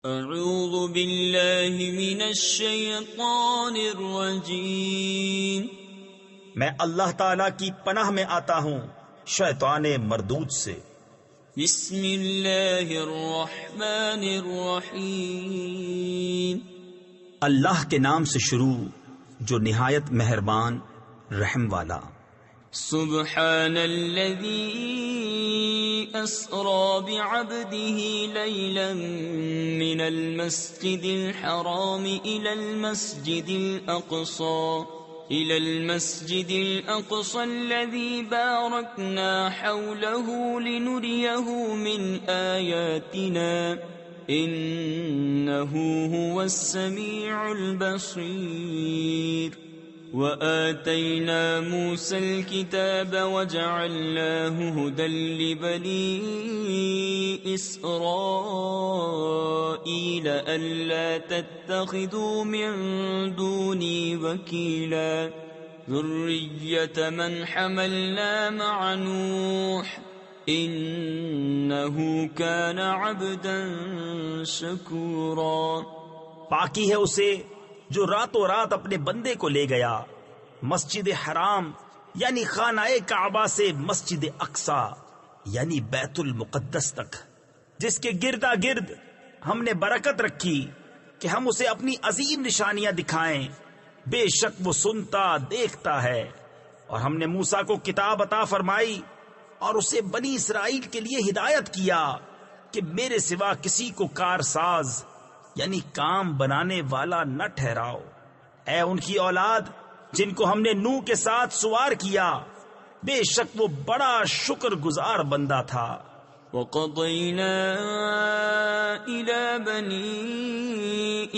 اعوذ باللہ من الشیطان الرجیم، میں اللہ تعالی کی پناہ میں آتا ہوں شیطان مردود سے۔ بسم اللہ الرحمن الرحیم، اللہ کے نام سے شروع جو نہایت مہربان رحم والا۔ سبحان الذی اسری بعبده لیلا من المسجد الحرام الى المسجد الأقصى الذي باركنا حوله لنريه من آياتنا إنه هو السميع البصير۔ وآتينا موسى الكتاب وجعلناه هدى لبني إسرائيل ألا تتخذوا من دوني وكيلا ذرية من حملنا مع نوح إنه كان عبدا شكورا۔ پاکی ہے اسے جو راتوں رات اپنے بندے کو لے گیا مسجد حرام یعنی خانہ کعبہ سے مسجد اقصی یعنی بیت المقدس تک، جس کے گردا گرد ہم نے برکت رکھی کہ ہم اسے اپنی عظیم نشانیاں دکھائیں۔ بے شک وہ سنتا دیکھتا ہے۔ اور ہم نے موسیٰ کو کتاب عطا فرمائی اور اسے بنی اسرائیل کے لیے ہدایت کیا کہ میرے سوا کسی کو کارساز یعنی کام بنانے والا نہ ٹھہراؤ۔ اے ان کی اولاد جن کو ہم نے نوح کے ساتھ سوار کیا، بے شک وہ بڑا شکر گزار بندہ تھا۔ وَقَضَيْنَا إِلَى بَنِي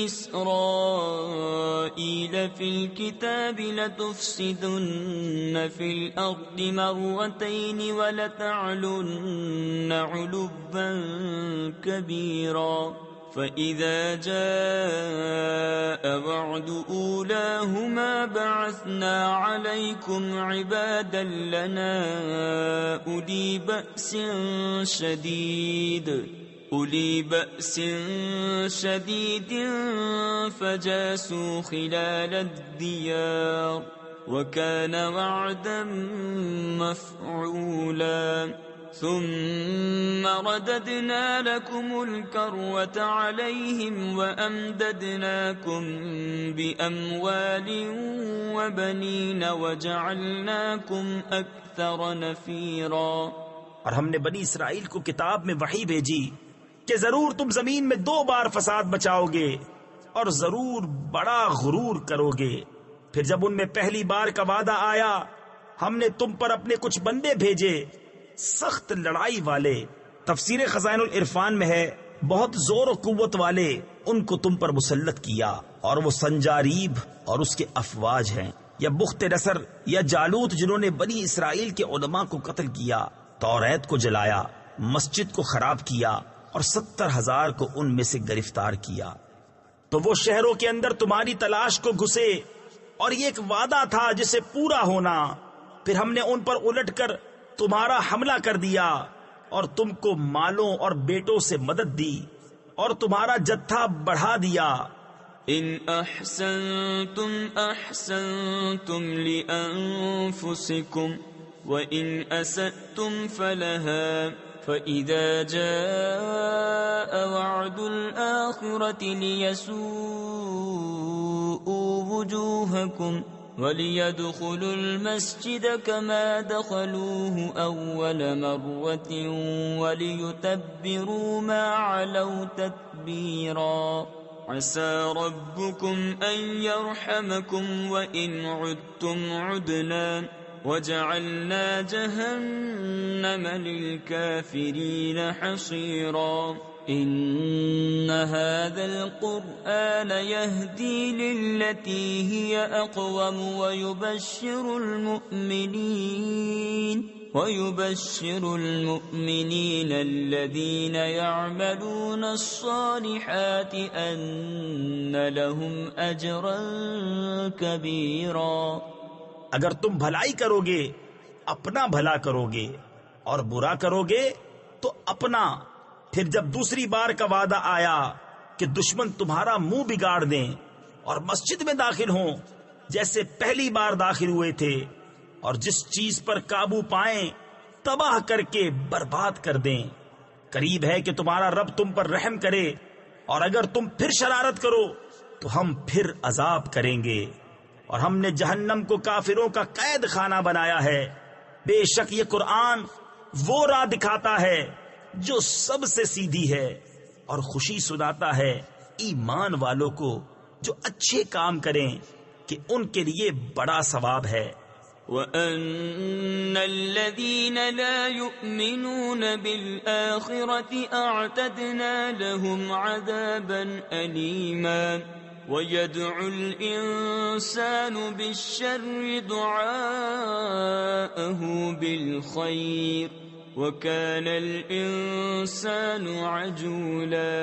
إِسْرَائِيلَ فِي الْكِتَابِ لَتُفْسِدُنَّ فِي الْأَرْضِ مَرَّتَيْنِ وَلَتَعْلُنَّ عُلُوًّا كَبِيرًا فَإِذَا جَاءَ وَعْدُ أُولَاهُمَا بَعَثْنَا عَلَيْكُمْ عِبَادًا لَنَا أُولِي بَأْسٍ شَدِيدٍ فَجَاسُوا خِلَالَ الدِّيَارِ وَكَانَ وَعْدًا مَفْعُولًا۔ ثم رددنا لكم الكرة عليهم وأمددناكم بأموال وبنين وجعلناكم أكثر نفيرا۔ اور ہم نے بنی اسرائیل کو کتاب میں وحی بھیجی کہ ضرور تم زمین میں 2 بار فساد مچاؤ گے اور ضرور بڑا غرور کرو گے۔ پھر جب ان میں پہلی بار کا وعدہ آیا ہم نے تم پر اپنے کچھ بندے بھیجے سخت لڑائی والے۔ تفسیر خزائن العرفان میں ہے بہت زور و قوت والے ان کو تم پر مسلط کیا، اور وہ سنجاریب اور اس کے افواج ہیں، یا بخت نصر یا جالوت جنہوں نے بنی اسرائیل کے علماء کو قتل کیا، توریت کو جلایا، مسجد کو خراب کیا اور 70,000 کو ان میں سے گرفتار کیا۔ تو وہ شہروں کے اندر تمہاری تلاش کو گھسے اور یہ ایک وعدہ تھا جسے پورا ہونا، پھر ہم نے ان پر الٹ کر تمہارا حملہ کر دیا اور تم کو مالوں اور بیٹوں سے مدد دی اور تمہارا جتھا بڑھا دیا۔ ان احسنتم احسنتم لانفسکم وان اسأتم فلها فاذا جاء وعد الاخرة ليسوءوا وجوهكم وَلِيَدْخُلُوا الْمَسْجِدَ كَمَا دَخَلُوهُ أَوَّلَ مَرَّةٍ وَلِيُتَبِّرُوا مَا عَلَوْا تَتْبِيرًا عَسَى رَبُّكُمْ أَنْ يَرْحَمَكُمْ وَإِنْ عُدْتُمْ عُدْنَا وَجَعَلْنَا جَهَنَّمَ لِلْكَافِرِينَ حَصِيرًا۔ ان هذا القرآن يهدي للتي هي اقوم ويبشر المؤمنين الذين يعملون الصالحات ان لهم اجرا كبيرا۔ اگر تم بھلائی کرو گے اپنا بھلا کرو گے اور برا کرو گے تو اپنا۔ پھر جب دوسری بار کا وعدہ آیا کہ دشمن تمہارا منہ بگاڑ دیں اور مسجد میں داخل ہوں جیسے پہلی بار داخل ہوئے تھے، اور جس چیز پر قابو پائیں تباہ کر کے برباد کر دیں۔ قریب ہے کہ تمہارا رب تم پر رحم کرے، اور اگر تم پھر شرارت کرو تو ہم پھر عذاب کریں گے۔ اور ہم نے جہنم کو کافروں کا قید خانہ بنایا ہے۔ بے شک یہ قرآن وہ راہ دکھاتا ہے جو سب سے سیدھی ہے، اور خوشی سناتا ہے ایمان والوں کو جو اچھے کام کریں کہ ان کے لیے بڑا ثواب ہے۔ وَأَنَّ الَّذِينَ لَا يُؤْمِنُونَ بِالْآخِرَةِ أَعْتَدْنَا لَهُمْ عَذَابًا أَلِيمًا وَيَدْعُ الْإِنسَانُ بِالشَّرِّ دُعَاءَهُ بِالْخَيْرِ وَكَانَ الْإِنسَانُ عَجُولًا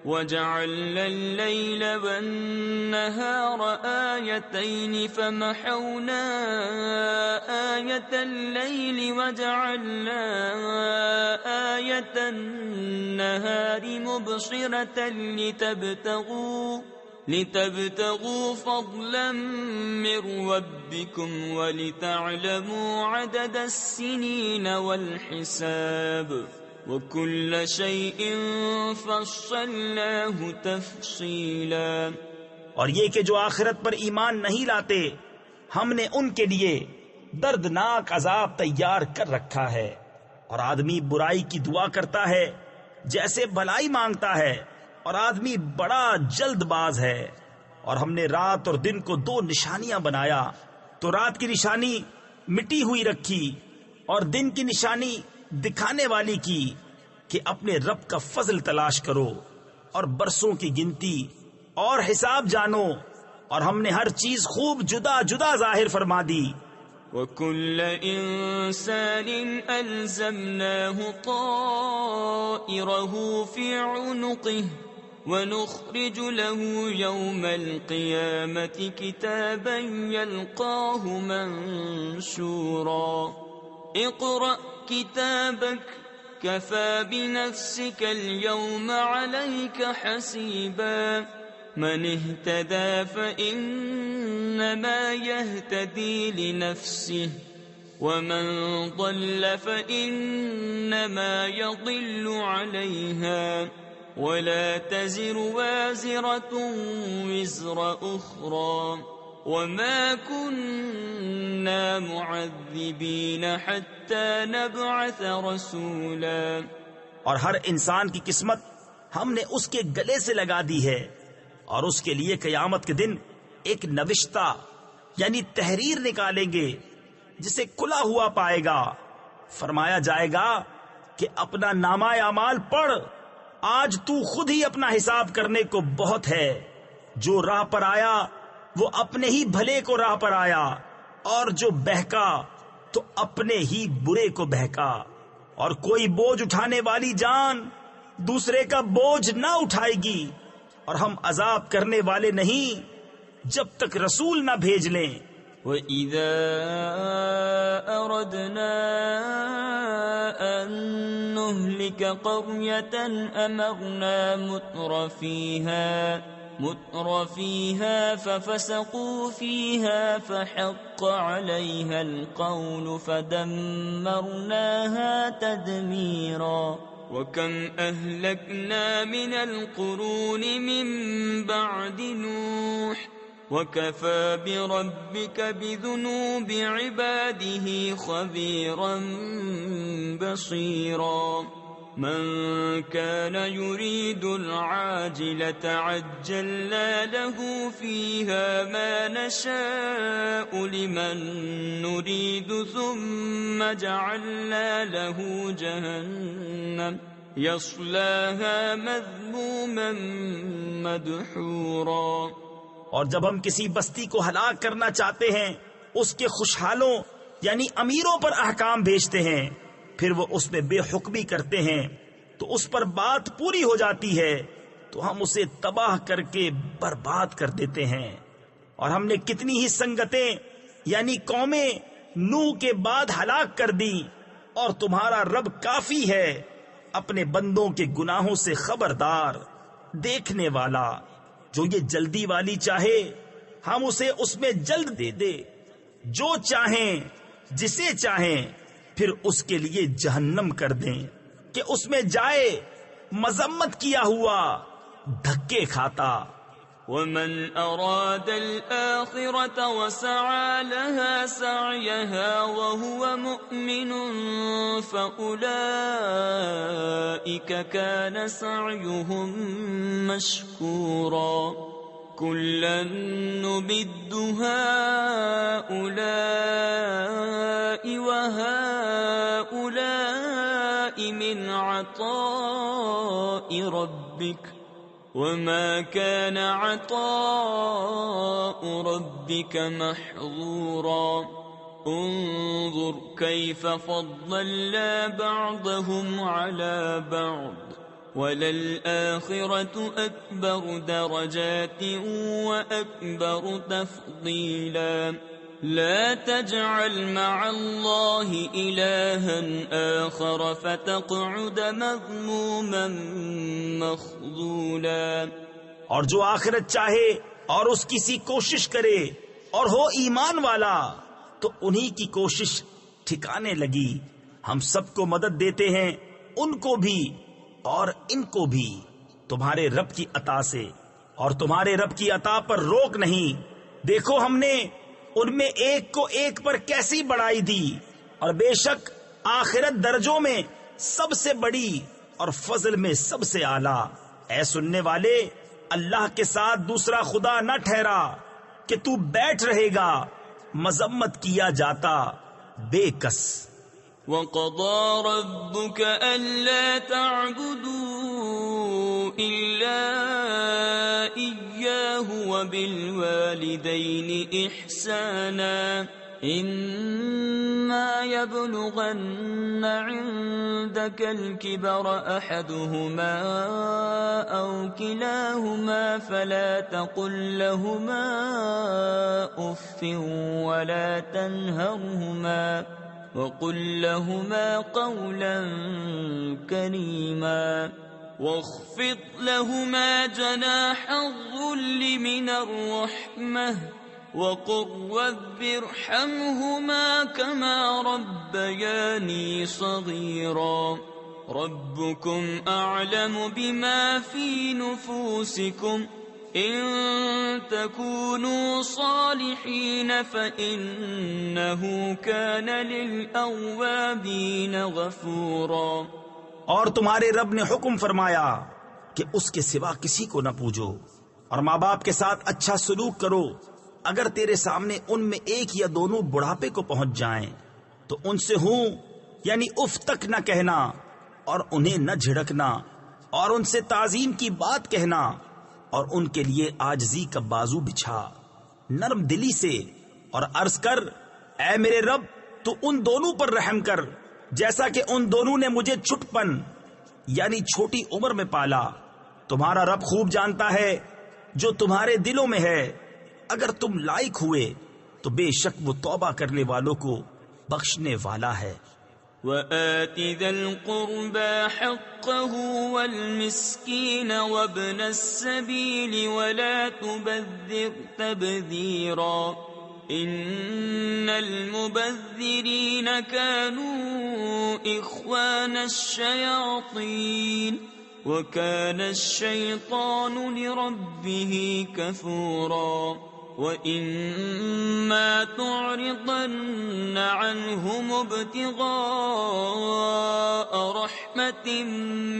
وَجَعَلْنَا اللَّيْلَ وَالنَّهَارَ آيَتَيْنِ فَمَحَوْنَا آيَةَ اللَّيْلِ وَجَعَلْنَا آيَةَ النَّهَارِ مُبْصِرَةً لِتَبْتَغُوا فَضْلًا مِّن رَّبِّكُمْ وَلِتَعْلَمُوا عَدَدَ السِّنِينَ وَالْحِسَابَ وَكُلَّ شَيْءٍ فَصَّلْنَاهُ تَفْصِيلًا۔ اور یہ کہ جو آخرت پر ایمان نہیں لاتے، ہم نے ان کے لیے دردناک عذاب تیار کر رکھا ہے۔ اور آدمی برائی کی دعا کرتا ہے جیسے بھلائی مانگتا ہے، اور آدمی بڑا جلد باز ہے۔ اور ہم نے رات اور دن کو دو نشانیاں بنایا، تو رات کی نشانی مٹی ہوئی رکھی اور دن کی نشانی دکھانے والی کی کہ اپنے رب کا فضل تلاش کرو اور برسوں کی گنتی اور حساب جانو، اور ہم نے ہر چیز خوب جدا جدا ظاہر فرما دی۔ وَكُلَّ إِنسَانٍ أَلْزَمْنَاهُ طَائِرَهُ فِي عُنُقِهِ وَنُخْرِجُ لَهُ يَوْمَ الْقِيَامَةِ كِتَابًا يَلْقَاهُ مَنشُورًا اقْرَأْ كِتَابَكَ كَفَى بِنَفْسِكَ الْيَوْمَ عَلَيْكَ حَسِيبًا مَنِ اهْتَدَى فَإِنَّمَا يَهْتَدِي لِنَفْسِهِ وَمَنْ ضَلَّ فَإِنَّمَا يَضِلُّ عَلَيْهَا وَلَا تَزِرُ وَازِرَةٌ وِزْرَ أُخْرَى وَمَا كُنَّا مُعَذِّبِينَ حَتَّى نَبْعَثَ رَسُولًا۔ اور ہر انسان کی قسمت ہم نے اس کے گلے سے لگا دی ہے، اور اس کے لیے قیامت کے دن ایک نوشتہ یعنی تحریر نکالیں گے جسے کھلا ہوا پائے گا۔ فرمایا جائے گا کہ اپنا نامہ اعمال پڑھ، آج تو خود ہی اپنا حساب کرنے کو بہت ہے۔ جو راہ پر آیا وہ اپنے ہی بھلے کو راہ پر آیا، اور جو بہکا تو اپنے ہی برے کو بہکا۔ اور کوئی بوجھ اٹھانے والی جان دوسرے کا بوجھ نہ اٹھائے گی، اور ہم عذاب کرنے والے نہیں جب تک رسول نہ بھیج لیں۔ وَإِذَا أَرَدْنَا أَن نُّهْلِكَ قَرْيَةً أَمَرْنَا مُتْرَفِيهَا فَفَسَقُوا فِيهَا فَحَقَّ عَلَيْهَا الْقَوْلُ فَدَمَّرْنَاهَا تَدْمِيرًا۔ وَكَمْ أَهْلَكْنَا مِنَ الْقُرُونِ مِن بَعْدِ نُوحٍ وَكَفَى بِرَبِّكَ بِذُنُوبِ عِبَادِهِ خَبِيرًا بَصِيرًا۔ مَنْ كَانَ يُرِيدُ الْعَاجِلَةَ عَجَّلْنَا لَهُ فِيهَا مَا نَشَاءُ لِمَن نُّرِيدُ ثُمَّ جَعَلْنَا لَهُ جَهَنَّمَ يَصْلَاهَا مَذْمُومًا مَدْحُورًا۔ اور جب ہم کسی بستی کو ہلاک کرنا چاہتے ہیں، اس کے خوشحالوں یعنی امیروں پر احکام بھیجتے ہیں، پھر وہ اس میں بے حکمی کرتے ہیں تو اس پر بات پوری ہو جاتی ہے، تو ہم اسے تباہ کر کے برباد کر دیتے ہیں۔ اور ہم نے کتنی ہی سنگتیں یعنی قومیں نوح کے بعد ہلاک کر دی، اور تمہارا رب کافی ہے اپنے بندوں کے گناہوں سے خبردار۔ دیکھنے والا۔ جو یہ جلدی والی چاہے ہم اسے اس میں جلد دے دے، جو چاہیں جسے چاہیں پھر اس کے لیے جہنم کر دیں کہ اس میں جائے مذمت کیا ہوا دھکے کھاتا۔ ومن أراد الآخرة وسعى لها سعيها وهو مؤمن فأولئك كان سعيهم مشكورا كلا نمد هؤلاء وهؤلاء من عطاء ربك وما كان عطاء ربك محظورا انظر كيف فضلنا بعضهم على بعض وللآخرة أكبر درجات وأكبر تفضيلا لا تجعل مع الله إلها آخر فتقعد مذموما مخذولا۔ اور جو آخرت چاہے اور اس کسی کوشش کرے اور ہو ایمان والا تو انہی کی کوشش ٹھکانے لگی۔ ہم سب کو مدد دیتے ہیں، ان کو بھی اور ان کو بھی تمہارے رب کی عطا سے، اور تمہارے رب کی عطا پر روک نہیں۔ دیکھو ہم نے ان میں ایک کو ایک پر کیسی بڑائی دی، اور بے شک آخرت درجوں میں سب سے بڑی اور فضل میں سب سے اعلیٰ۔ اے سننے والے، اللہ کے ساتھ دوسرا خدا نہ ٹھہرا کہ تو بیٹھ رہے گا مذمت کیا جاتا بے کس۔ وَقَضَى رَبُّكَ أَلَّا تَعْبُدُوا إِلَّا إِيَّاهُ وَبِالْوَالِدَيْنِ إِحْسَانًا إِمَّا يَبْلُغَنَّ عِندَكَ الْكِبَرَ أَحَدُهُمَا أَوْ كِلَاهُمَا فَلَا تَقُل لَّهُمَا أُفٍّ وَلَا تَنْهَرْهُمَا وَقُل لَّهُمَا قَوْلًا كَرِيمًا وَاخْفِضْ لَهُمَا جَنَاحَ الذُّلِّ مِنَ الرَّحْمَةِ وَقُل رَّبِّ ارْحَمْهُمَا كَمَا رَبَّيَانِي صَغِيرًا رَبُّكُمْ أَعْلَمُ بِمَا فِي نُفُوسِكُمْ إِن تَكُونُوا صَالِحِينَ فَإِنَّهُ كَانَ لِلْأَوَّابِينَ غَفُورًا۔ اور تمہارے رب نے حکم فرمایا کہ اس کے سوا کسی کو نہ پوجو، اور ماں باپ کے ساتھ اچھا سلوک کرو۔ اگر تیرے سامنے ان میں ایک یا دونوں بڑھاپے کو پہنچ جائیں تو ان سے ہوں یعنی اف تک نہ کہنا، اور انہیں نہ جھڑکنا، اور ان سے تعظیم کی بات کہنا، اور ان کے لیے عاجزی کا بازو بچھا نرم دلی سے، اور عرض کر اے میرے رب تو ان دونوں پر رحم کر جیسا کہ ان دونوں نے مجھے چھٹپن یعنی چھوٹی عمر میں پالا۔ تمہارا رب خوب جانتا ہے جو تمہارے دلوں میں ہے۔ اگر تم لائق ہوئے تو بے شک وہ توبہ کرنے والوں کو بخشنے والا ہے۔ وَآتِ ذَا الْقُرْبَى حَقَّهُ وَالْمِسْكِينَ وَابْنَ السَّبِيلِ وَلَا تُبَذِّرْ تَبْذِيرًا إِنَّ الْمُبَذِّرِينَ كَانُوا إِخْوَانَ الشَّيَاطِينِ وَكَانَ الشَّيْطَانُ لِرَبِّهِ كَفُورًا وَإِمَّا تُعْرِضَنَّ عَنْهُمُ ابْتِغَاءَ رَحْمَةٍ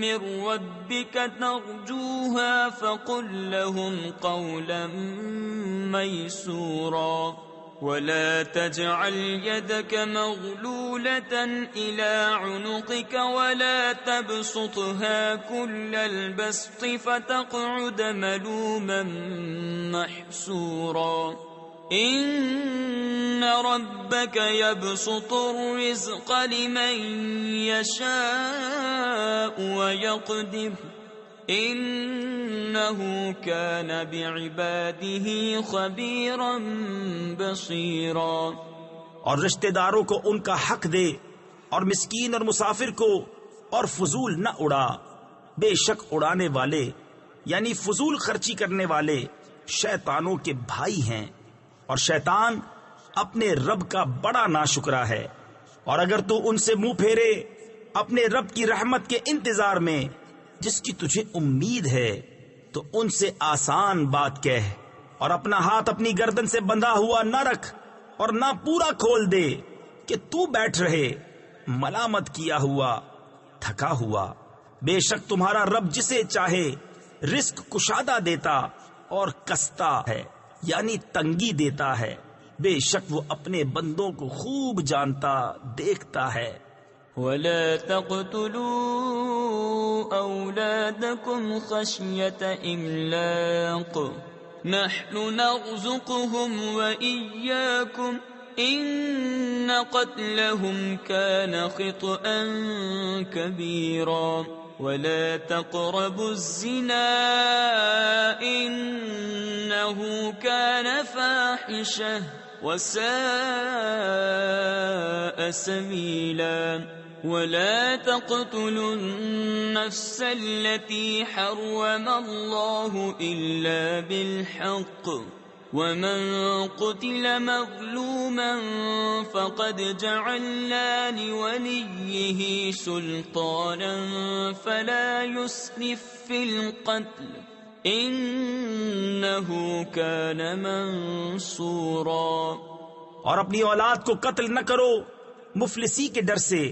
مِّن رَّبِّكَ تَرْجُوهَا فَقُل لَّهُمْ قَوْلًا مَّيْسُورًا وَلَا تَجْعَلْ يَدَكَ مَغْلُولَةً إِلَىٰ عُنُقِكَ وَلَا تَبْسُطْهَا كُلَّ الْبَسْطِ فَتَقْعُدَ مَلُومًا مَّحْسُورًا إِنَّ رَبَّكَ يَبْسُطُ الرِّزْقَ لِمَن يَشَاءُ وَيَقْدِرُ إِنَّهُ كَانَ بِعِبَادِهِ خَبِيرًا بَصِيرًا۔ اور رشتہ داروں کو ان کا حق دے، اور مسکین اور مسافر کو، اور فضول نہ اڑا۔ بے شک اڑانے والے یعنی فضول خرچی کرنے والے شیطانوں کے بھائی ہیں، اور شیطان اپنے رب کا بڑا ناشکرا ہے۔ اور اگر تو ان سے منہ پھیرے اپنے رب کی رحمت کے انتظار میں جس کی تجھے امید ہے، تو ان سے آسان بات کہہ، اور اپنا ہاتھ اپنی گردن سے بندھا ہوا نہ رکھ اور نہ پورا کھول دے کہ تو بیٹھ رہے ملامت کیا ہوا، تھکا ہوا۔ بے شک تمہارا رب جسے چاہے رزق کشادہ دیتا اور کستا ہے، یعنی تنگی دیتا ہے۔ بے شک وہ اپنے بندوں کو خوب جانتا دیکھتا ہے۔ ولا تقتلوا أولادكم خشية إملاق نحن نرزقهم وإياكم إن قتلهم كان خطأ كبيرا ولا تقربوا الزنا إنه كان فاحشة وساء سبيلا ولا تقتلوا النفس التي حرم الله إلا بالحق ومن قتل مظلوما فقد جعلنا لوليه سلطانا فلا يسرف في القتل انه كان منصورا۔ اور اپنی اولاد کو قتل نہ کرو مفلسی کے ڈر سے،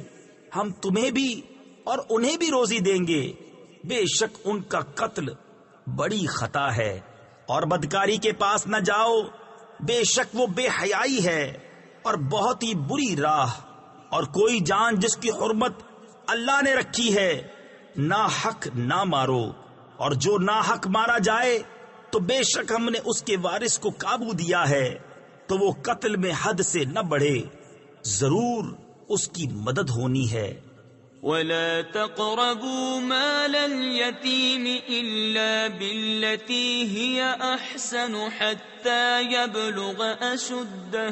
ہم تمہیں بھی اور انہیں بھی روزی دیں گے، بے شک ان کا قتل بڑی خطا ہے۔ اور بدکاری کے پاس نہ جاؤ، بے شک وہ بے حیائی ہے اور بہت ہی بری راہ۔ اور کوئی جان جس کی حرمت اللہ نے رکھی ہے ناحق نہ مارو، اور جو ناحق مارا جائے تو بے شک ہم نے اس کے وارث کو قابو دیا ہے، تو وہ قتل میں حد سے نہ بڑھے، ضرور اس کی مدد ہونی ہے۔ ولا تقربوا مال اليتيم إلا بالتي هي أحسن حتى يبلغ أشده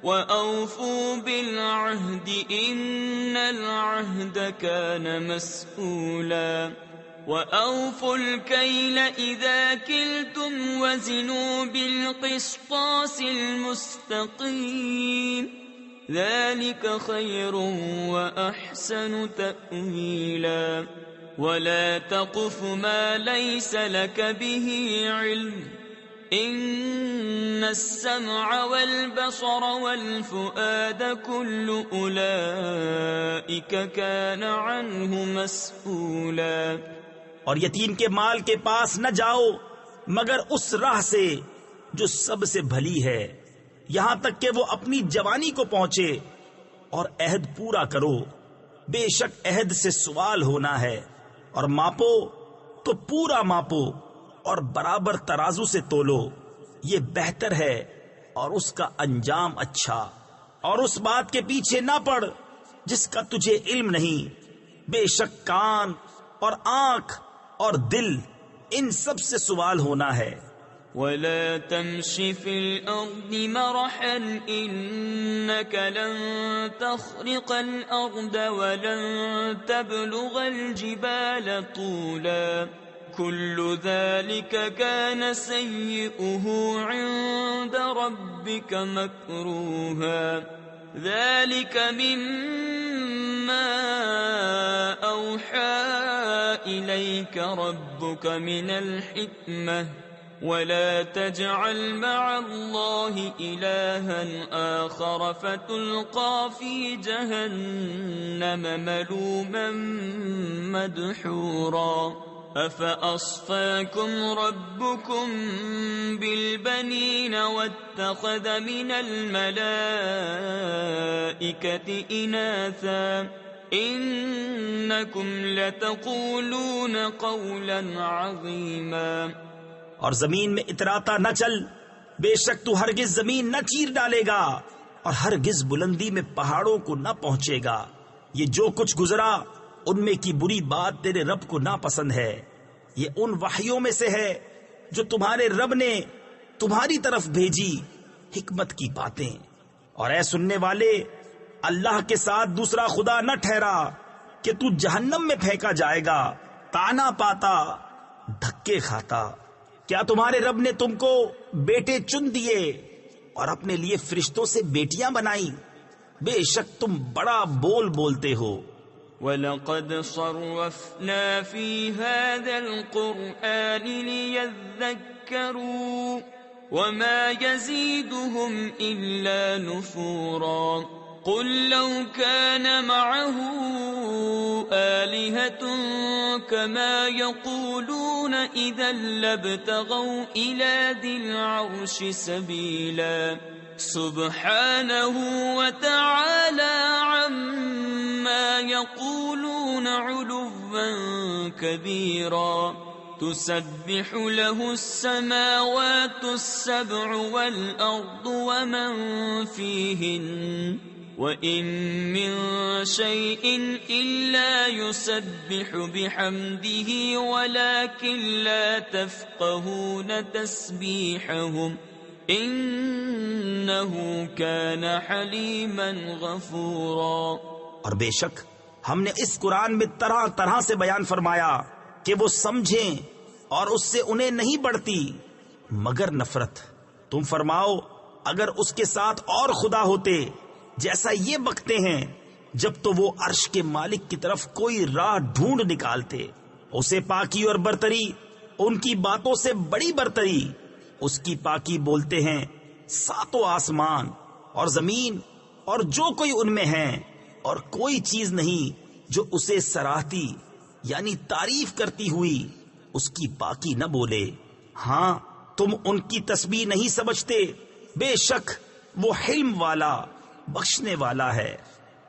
وأوفوا بالعهد إن العهد كان مسؤولا وأوفوا الكيل إذا كلتم وزنوا بالقسطاس المستقيم ذلك خير وأحسن تأويلا ولا تقف ما ليس لك به علم إن السمع والبصر والفؤاد كل أولئك كان عنه مسؤولا۔ اور یتیم کے مال کے پاس نہ جاؤ مگر اس راہ سے جو سب سے بھلی ہے، یہاں تک کہ وہ اپنی جوانی کو پہنچے، اور عہد پورا کرو، بے شک عہد سے سوال ہونا ہے۔ اور ماپو تو پورا ماپو اور برابر ترازو سے تولو، یہ بہتر ہے اور اس کا انجام اچھا۔ اور اس بات کے پیچھے نہ پڑ جس کا تجھے علم نہیں، بے شک کان اور آنکھ اور دل ان سب سے سوال ہونا ہے۔ ولا تمش في الأرض مرحا إنك لن تخرق الأرض ولن تبلغ الجبال طولا كل ذلك كان سيئه عند ربك مكروها ذلك مما أوحى إليك ربك من الحكمة ولا تجعل مع الله إلها آخر فتلقى في جهنم ملوما مدحورا أفأصفاكم ربكم بالبنين واتخذ من الملائكة إناثا إنكم لتقولون قولا عظيما۔ اور زمین میں اتراتا نہ چل، بے شک تو ہرگز زمین نہ چیر ڈالے گا اور ہرگز بلندی میں پہاڑوں کو نہ پہنچے گا۔ یہ جو کچھ گزرا ان میں کی بری بات تیرے رب کو ناپسند ہے۔ یہ ان وحیوں میں سے ہے جو تمہارے رب نے تمہاری طرف بھیجی، حکمت کی باتیں۔ اور اے سننے والے، اللہ کے ساتھ دوسرا خدا نہ ٹھہرا کہ تو جہنم میں پھینکا جائے گا، تانا پاتا دھکے کھاتا۔ کیا تمہارے رب نے تم کو بیٹے چن دیے اور اپنے لیے فرشتوں سے بیٹیاں بنائی؟ بے شک تم بڑا بول بولتے ہو۔ وَلَقَدْ صَرَّفْنَا فِي هَذَا الْقُرْآنِ لِيَذَّكَّرُوا وَمَا يَزِيدُهُمْ إِلَّا نُفُورًا قُل لَّوْ كَانَ مَعَهُ آلِهَةٌ كَمَا يَقُولُونَ إِذًا لَّابْتَغَوْا إِلَى ذِي الْعَرْشِ سَبِيلًا سُبْحَانَهُ وَتَعَالَى عَمَّا يَقُولُونَ عُلُوًّا كَبِيرًا تُسَبِّحُ لَهُ السَّمَاوَاتُ السَّبْعُ وَالْأَرْضُ وَمَن فِيهِنَّ وَإِن مِّن شَيْءٍ إِلَّا يُسَبِّحُ بِحَمْدِهِ وَلَكِن لَّا تَفْقَهُونَ تَسْبِيحَهُمْ إِنَّهُ كَانَ حَلِيمًا غَفُورًا۔ اور بے شک ہم نے اس قرآن میں طرح طرح سے بیان فرمایا کہ وہ سمجھیں، اور اس سے انہیں نہیں بڑھتی مگر نفرت۔ تم فرماؤ اگر اس کے ساتھ اور خدا ہوتے جیسا یہ بکتے ہیں، جب تو وہ عرش کے مالک کی طرف کوئی راہ ڈھونڈ نکالتے۔ اسے پاکی اور برتری، ان کی باتوں سے بڑی برتری، اس کی پاکی بولتے ہیں ساتوں آسمان اور زمین اور جو کوئی ان میں ہے، اور کوئی چیز نہیں جو اسے سراہتی یعنی تعریف کرتی ہوئی اس کی پاکی نہ بولے۔ ہاں تم ان کی تسبیح نہیں سمجھتے، بے شک وہ حلم والا بخشنے والا ہے۔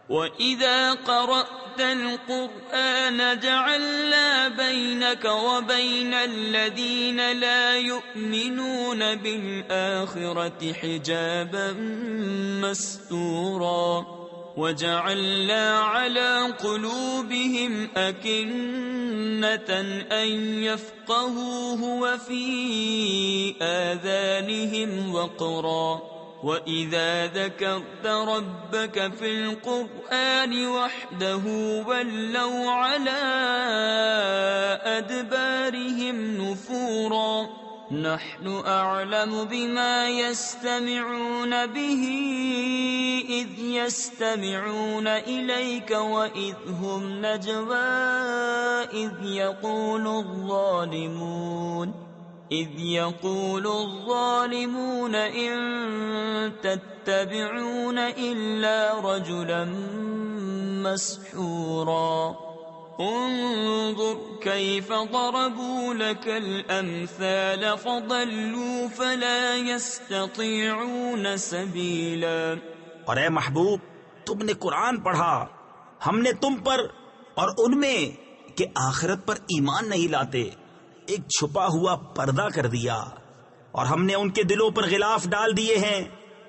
وَإِذَا قَرَأْتَ الْقُرْآنَ جَعَلْنَا بَيْنَكَ وَبَيْنَ الَّذِينَ لَا يُؤْمِنُونَ بِالْآخِرَةِ حِجَابًا مَسْتُورًا وَجَعَلْنَا عَلَى قُلُوبِهِمْ أَكِنَّةً أَن يَفْقَهُوهُ وَفِي آذَانِهِمْ وَقْرًا وَإِذَا ذَكَرْتَ رَبَّكَ فِي الْقُرْآنِ وَحْدَهُ وَلَّوْا عَلَى أَدْبَارِهِمْ نُفُورًا نَحْنُ أَعْلَمُ بِمَا يَسْتَمِعُونَ بِهِ إِذْ يَسْتَمِعُونَ إِلَيْكَ وَإِذْ هُمْ نَجْوَىٰ إِذْ يَقُولُ الظَّالِمُونَ إِن تَتَّبِعُونَ إِلَّا رَجُلًا مَّسْحُورًا انظُرْ كَيْفَ ضَرَبُوا لَكَ الْأَمْثَالَ فَضَلُّوا فَلَا يَسْتَطِيعُونَ سَبِيلًا۔ اور اے محبوب تم نے قرآن پڑھا، ہم نے تم پر اور ان میں کہ آخرت پر ایمان نہیں لاتے ایک چھپا ہوا پردہ کر دیا، اور ہم نے ان کے دلوں پر غلاف ڈال دیے ہیں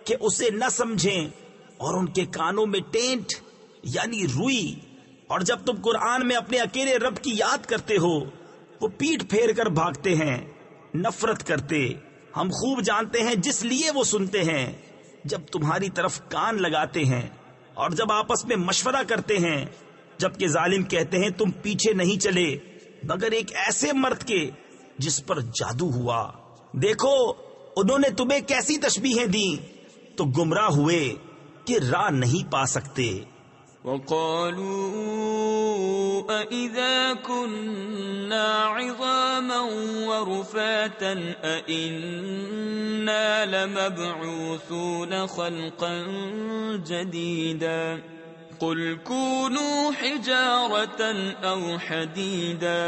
کہ اسے نہ سمجھیں، اور ان کے کانوں میں ٹینٹ یعنی روئی، اور جب تم قرآن میں اپنے اکیلے رب کی یاد کرتے ہو وہ پیٹھ پھیر کر بھاگتے ہیں، نفرت کرتے۔ ہم خوب جانتے ہیں جس لیے وہ سنتے ہیں، جب تمہاری طرف کان لگاتے ہیں اور جب آپس میں مشورہ کرتے ہیں، جبکہ ظالم کہتے ہیں تم پیچھے نہیں چلے مگر ایک ایسے مرد کے جس پر جادو ہوا۔ دیکھو انہوں نے تمہیں کیسی تشبیہیں دیں تو گمراہ ہوئے کہ راہ نہیں پا سکتے۔ وَقَالُوا أَإِذَا كُنَّا عِظَامًا وَرُفَاتًا أَإِنَّا لَمَبْعُوثُونَ خَلْقًا جَدِيدًا قُلْ كُونُوا حِجَارَةً أَوْ حَدِيدًا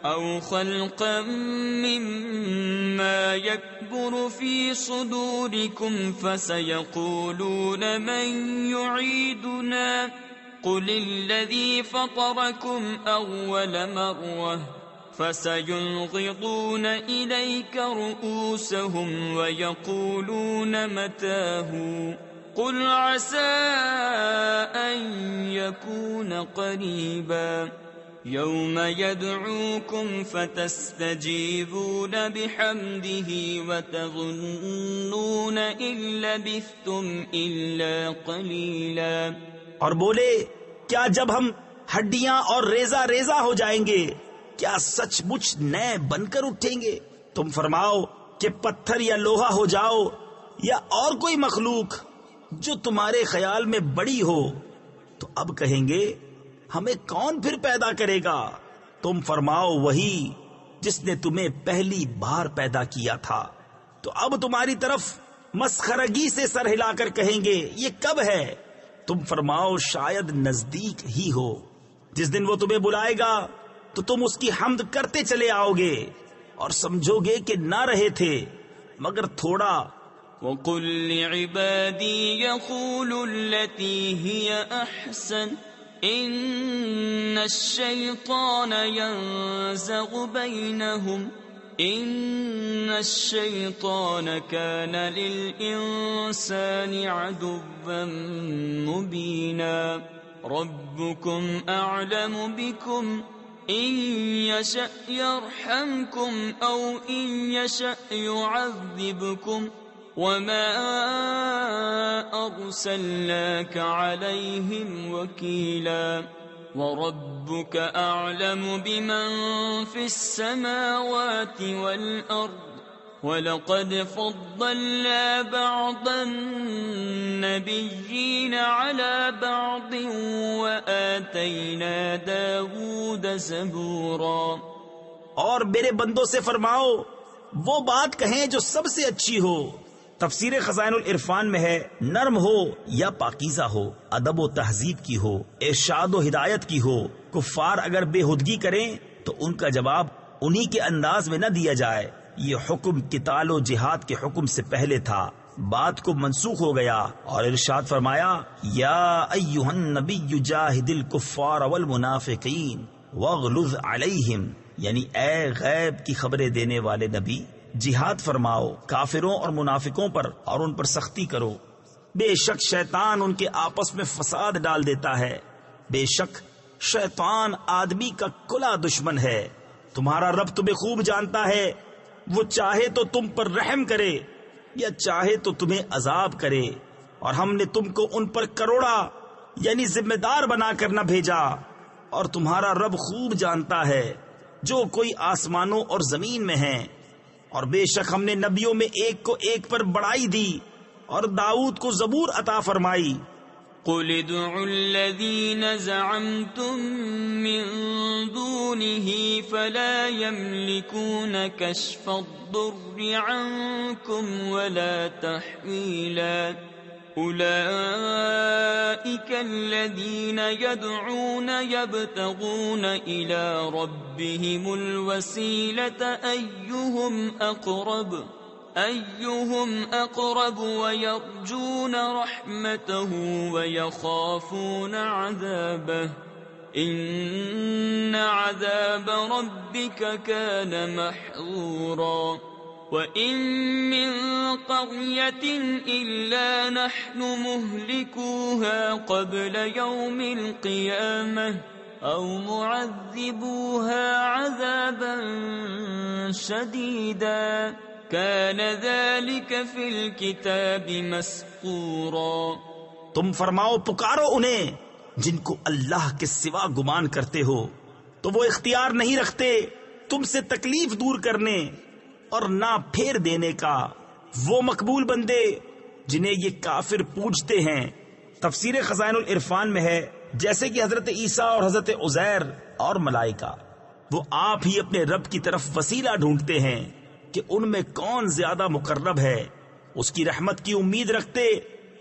أَوْ خَلْقًا مِّمَّا يَكْبُرُ فِي صُدُورِكُمْ فَسَيَقُولُونَ مَن يُعِيدُنَا قُلِ الَّذِي فَطَرَكُمْ أَوَّلَ مَرَّةٍ فَسَيُنْغِضُونَ إِلَيْكَ رُءُوسَهُمْ وَيَقُولُونَ مَتَىٰ هُوَ قُلْ عَسَىٰ أَن يَكُونَ قَرِيبًا يَوْمَ يَدْعُوكُمْ فَتَسْتَجِيبُونَ بِحَمْدِهِ وَتَظُنُّونَ إِن لَّبِثْتُمْ إِلَّا قَلِيلًا۔ اور بولے کیا جب ہم ہڈیاں اور ریزہ ریزہ ہو جائیں گے کیا سچ مچ نئے بن کر اٹھیں گے؟ تم فرماؤ کہ پتھر یا لوہا ہو جاؤ یا اور کوئی مخلوق جو تمہارے خیال میں بڑی ہو، تو اب کہیں گے ہمیں کون پھر پیدا کرے گا؟ تم فرماؤ وہی جس نے تمہیں پہلی بار پیدا کیا تھا۔ تو اب تمہاری طرف مسخرگی سے سر ہلا کر کہیں گے یہ کب ہے؟ تم فرماؤ شاید نزدیک ہی ہو، جس دن وہ تمہیں بلائے گا تو تم اس کی حمد کرتے چلے آؤ گے اور سمجھو گے کہ نہ رہے تھے مگر تھوڑا۔ وَقُلْ لِعِبَادِي يَقُولُوا الَّتِي هِيَ أَحْسَنُ إِنَّ الشَّيْطَانَ يَنزَغُ بَيْنَهُمْ إِنَّ الشَّيْطَانَ كَانَ لِلْإِنسَانِ عَدُوًّا مُبِينًا رَبُّكُمْ أَعْلَمُ بِكُمْ إِن يَشَأْ يَرْحَمْكُمْ أَوْ إِن يَشَأْ يُعَذِّبْكُمْ وَمَا أَرْسَلْنَاكَ عَلَيْهِمْ وَكِيلًا وَرَبُّكَ أَعْلَمُ بِمَنْ فِي السَّمَاوَاتِ وَالْأَرْضِ وَلَقَدْ فَضَّلْنَا بَعْضَ النَّبِيِّينَ عَلَى بَعْضٍ وَآتَيْنَا دَاوُودَ زَبُورًا۔ اور میرے بندوں سے فرماؤ وہ بات کہیں جو سب سے اچھی ہو۔ تفسیر خزائن العرفان میں ہے نرم ہو یا پاکیزہ ہو، ادب و تہذیب کی ہو، ارشاد و ہدایت کی ہو۔ کفار اگر بے ہدگی کریں تو ان کا جواب انہی کے انداز میں نہ دیا جائے۔ یہ حکم قتال و جہاد کے حکم سے پہلے تھا، بات کو منسوخ ہو گیا اور ارشاد فرمایا یا ایھا النبی جاہد الکفار والمنافقین واغلظ علیہم، یعنی اے غیب کی خبریں دینے والے نبی جہاد فرماؤ کافروں اور منافقوں پر اور ان پر سختی کرو۔ بے شک شیطان ان کے آپس میں فساد ڈال دیتا ہے، بے شک شیطان آدمی کا کھلا دشمن ہے۔ تمہارا رب تمہیں خوب جانتا ہے، وہ چاہے تو تم پر رحم کرے یا چاہے تو تمہیں عذاب کرے، اور ہم نے تم کو ان پر کروڑا یعنی ذمہ دار بنا کر نہ بھیجا، اور تمہارا رب خوب جانتا ہے جو کوئی آسمانوں اور زمین میں ہیں۔ اور بے شک ہم نے نبیوں میں ایک کو ایک پر بڑائی دی اور داؤد کو زبور عطا فرمائی۔ قُلِ ادْعُوا الَّذِينَ زَعَمْتُم مِّن دُونِهِ فَلَا يَمْلِكُونَ كَشْفَ الضُّرِّ عَنكُمْ وَلَا تَحْوِيلًا أُولَئِكَ الَّذِينَ يَدْعُونَ يَبْتَغُونَ إِلَى رَبِّهِمُ الْوَسِيلَةَ أَيُّهُمْ أَقْرَبُ وَيَرْجُونَ رَحْمَتَهُ وَيَخَافُونَ عَذَابَهُ إِنَّ عَذَابَ رَبِّكَ كَانَ مَحْذُورًا وَإِن مِّن قَرْيَةٍ إِلَّا نَحْنُ مُهْلِكُوهَا قَبْلَ يَوْمِ الْقِيَامَةِ أَوْ مُعَذِّبُوهَا عَذَابًا شَدِيدًا كَانَ ذَلِكَ فِي الْكِتَابِ مَسْطُورًا۔ تم فرماؤ پکارو انہیں جن کو اللہ کے سوا گمان کرتے ہو، تو وہ اختیار نہیں رکھتے تم سے تکلیف دور کرنے اور نہ پھیر دینے کا، وہ مقبول بندے جنہیں یہ کافر پوجتے ہیں۔ تفسیر خزائن العرفان میں ہے جیسے کہ حضرت عیسیٰ اور حضرت عزیر اور ملائکہ وہ آپ ہی اپنے رب کی طرف وسیلہ ڈھونڈتے ہیں کہ ان میں کون زیادہ مقرب ہے، اس کی رحمت کی امید رکھتے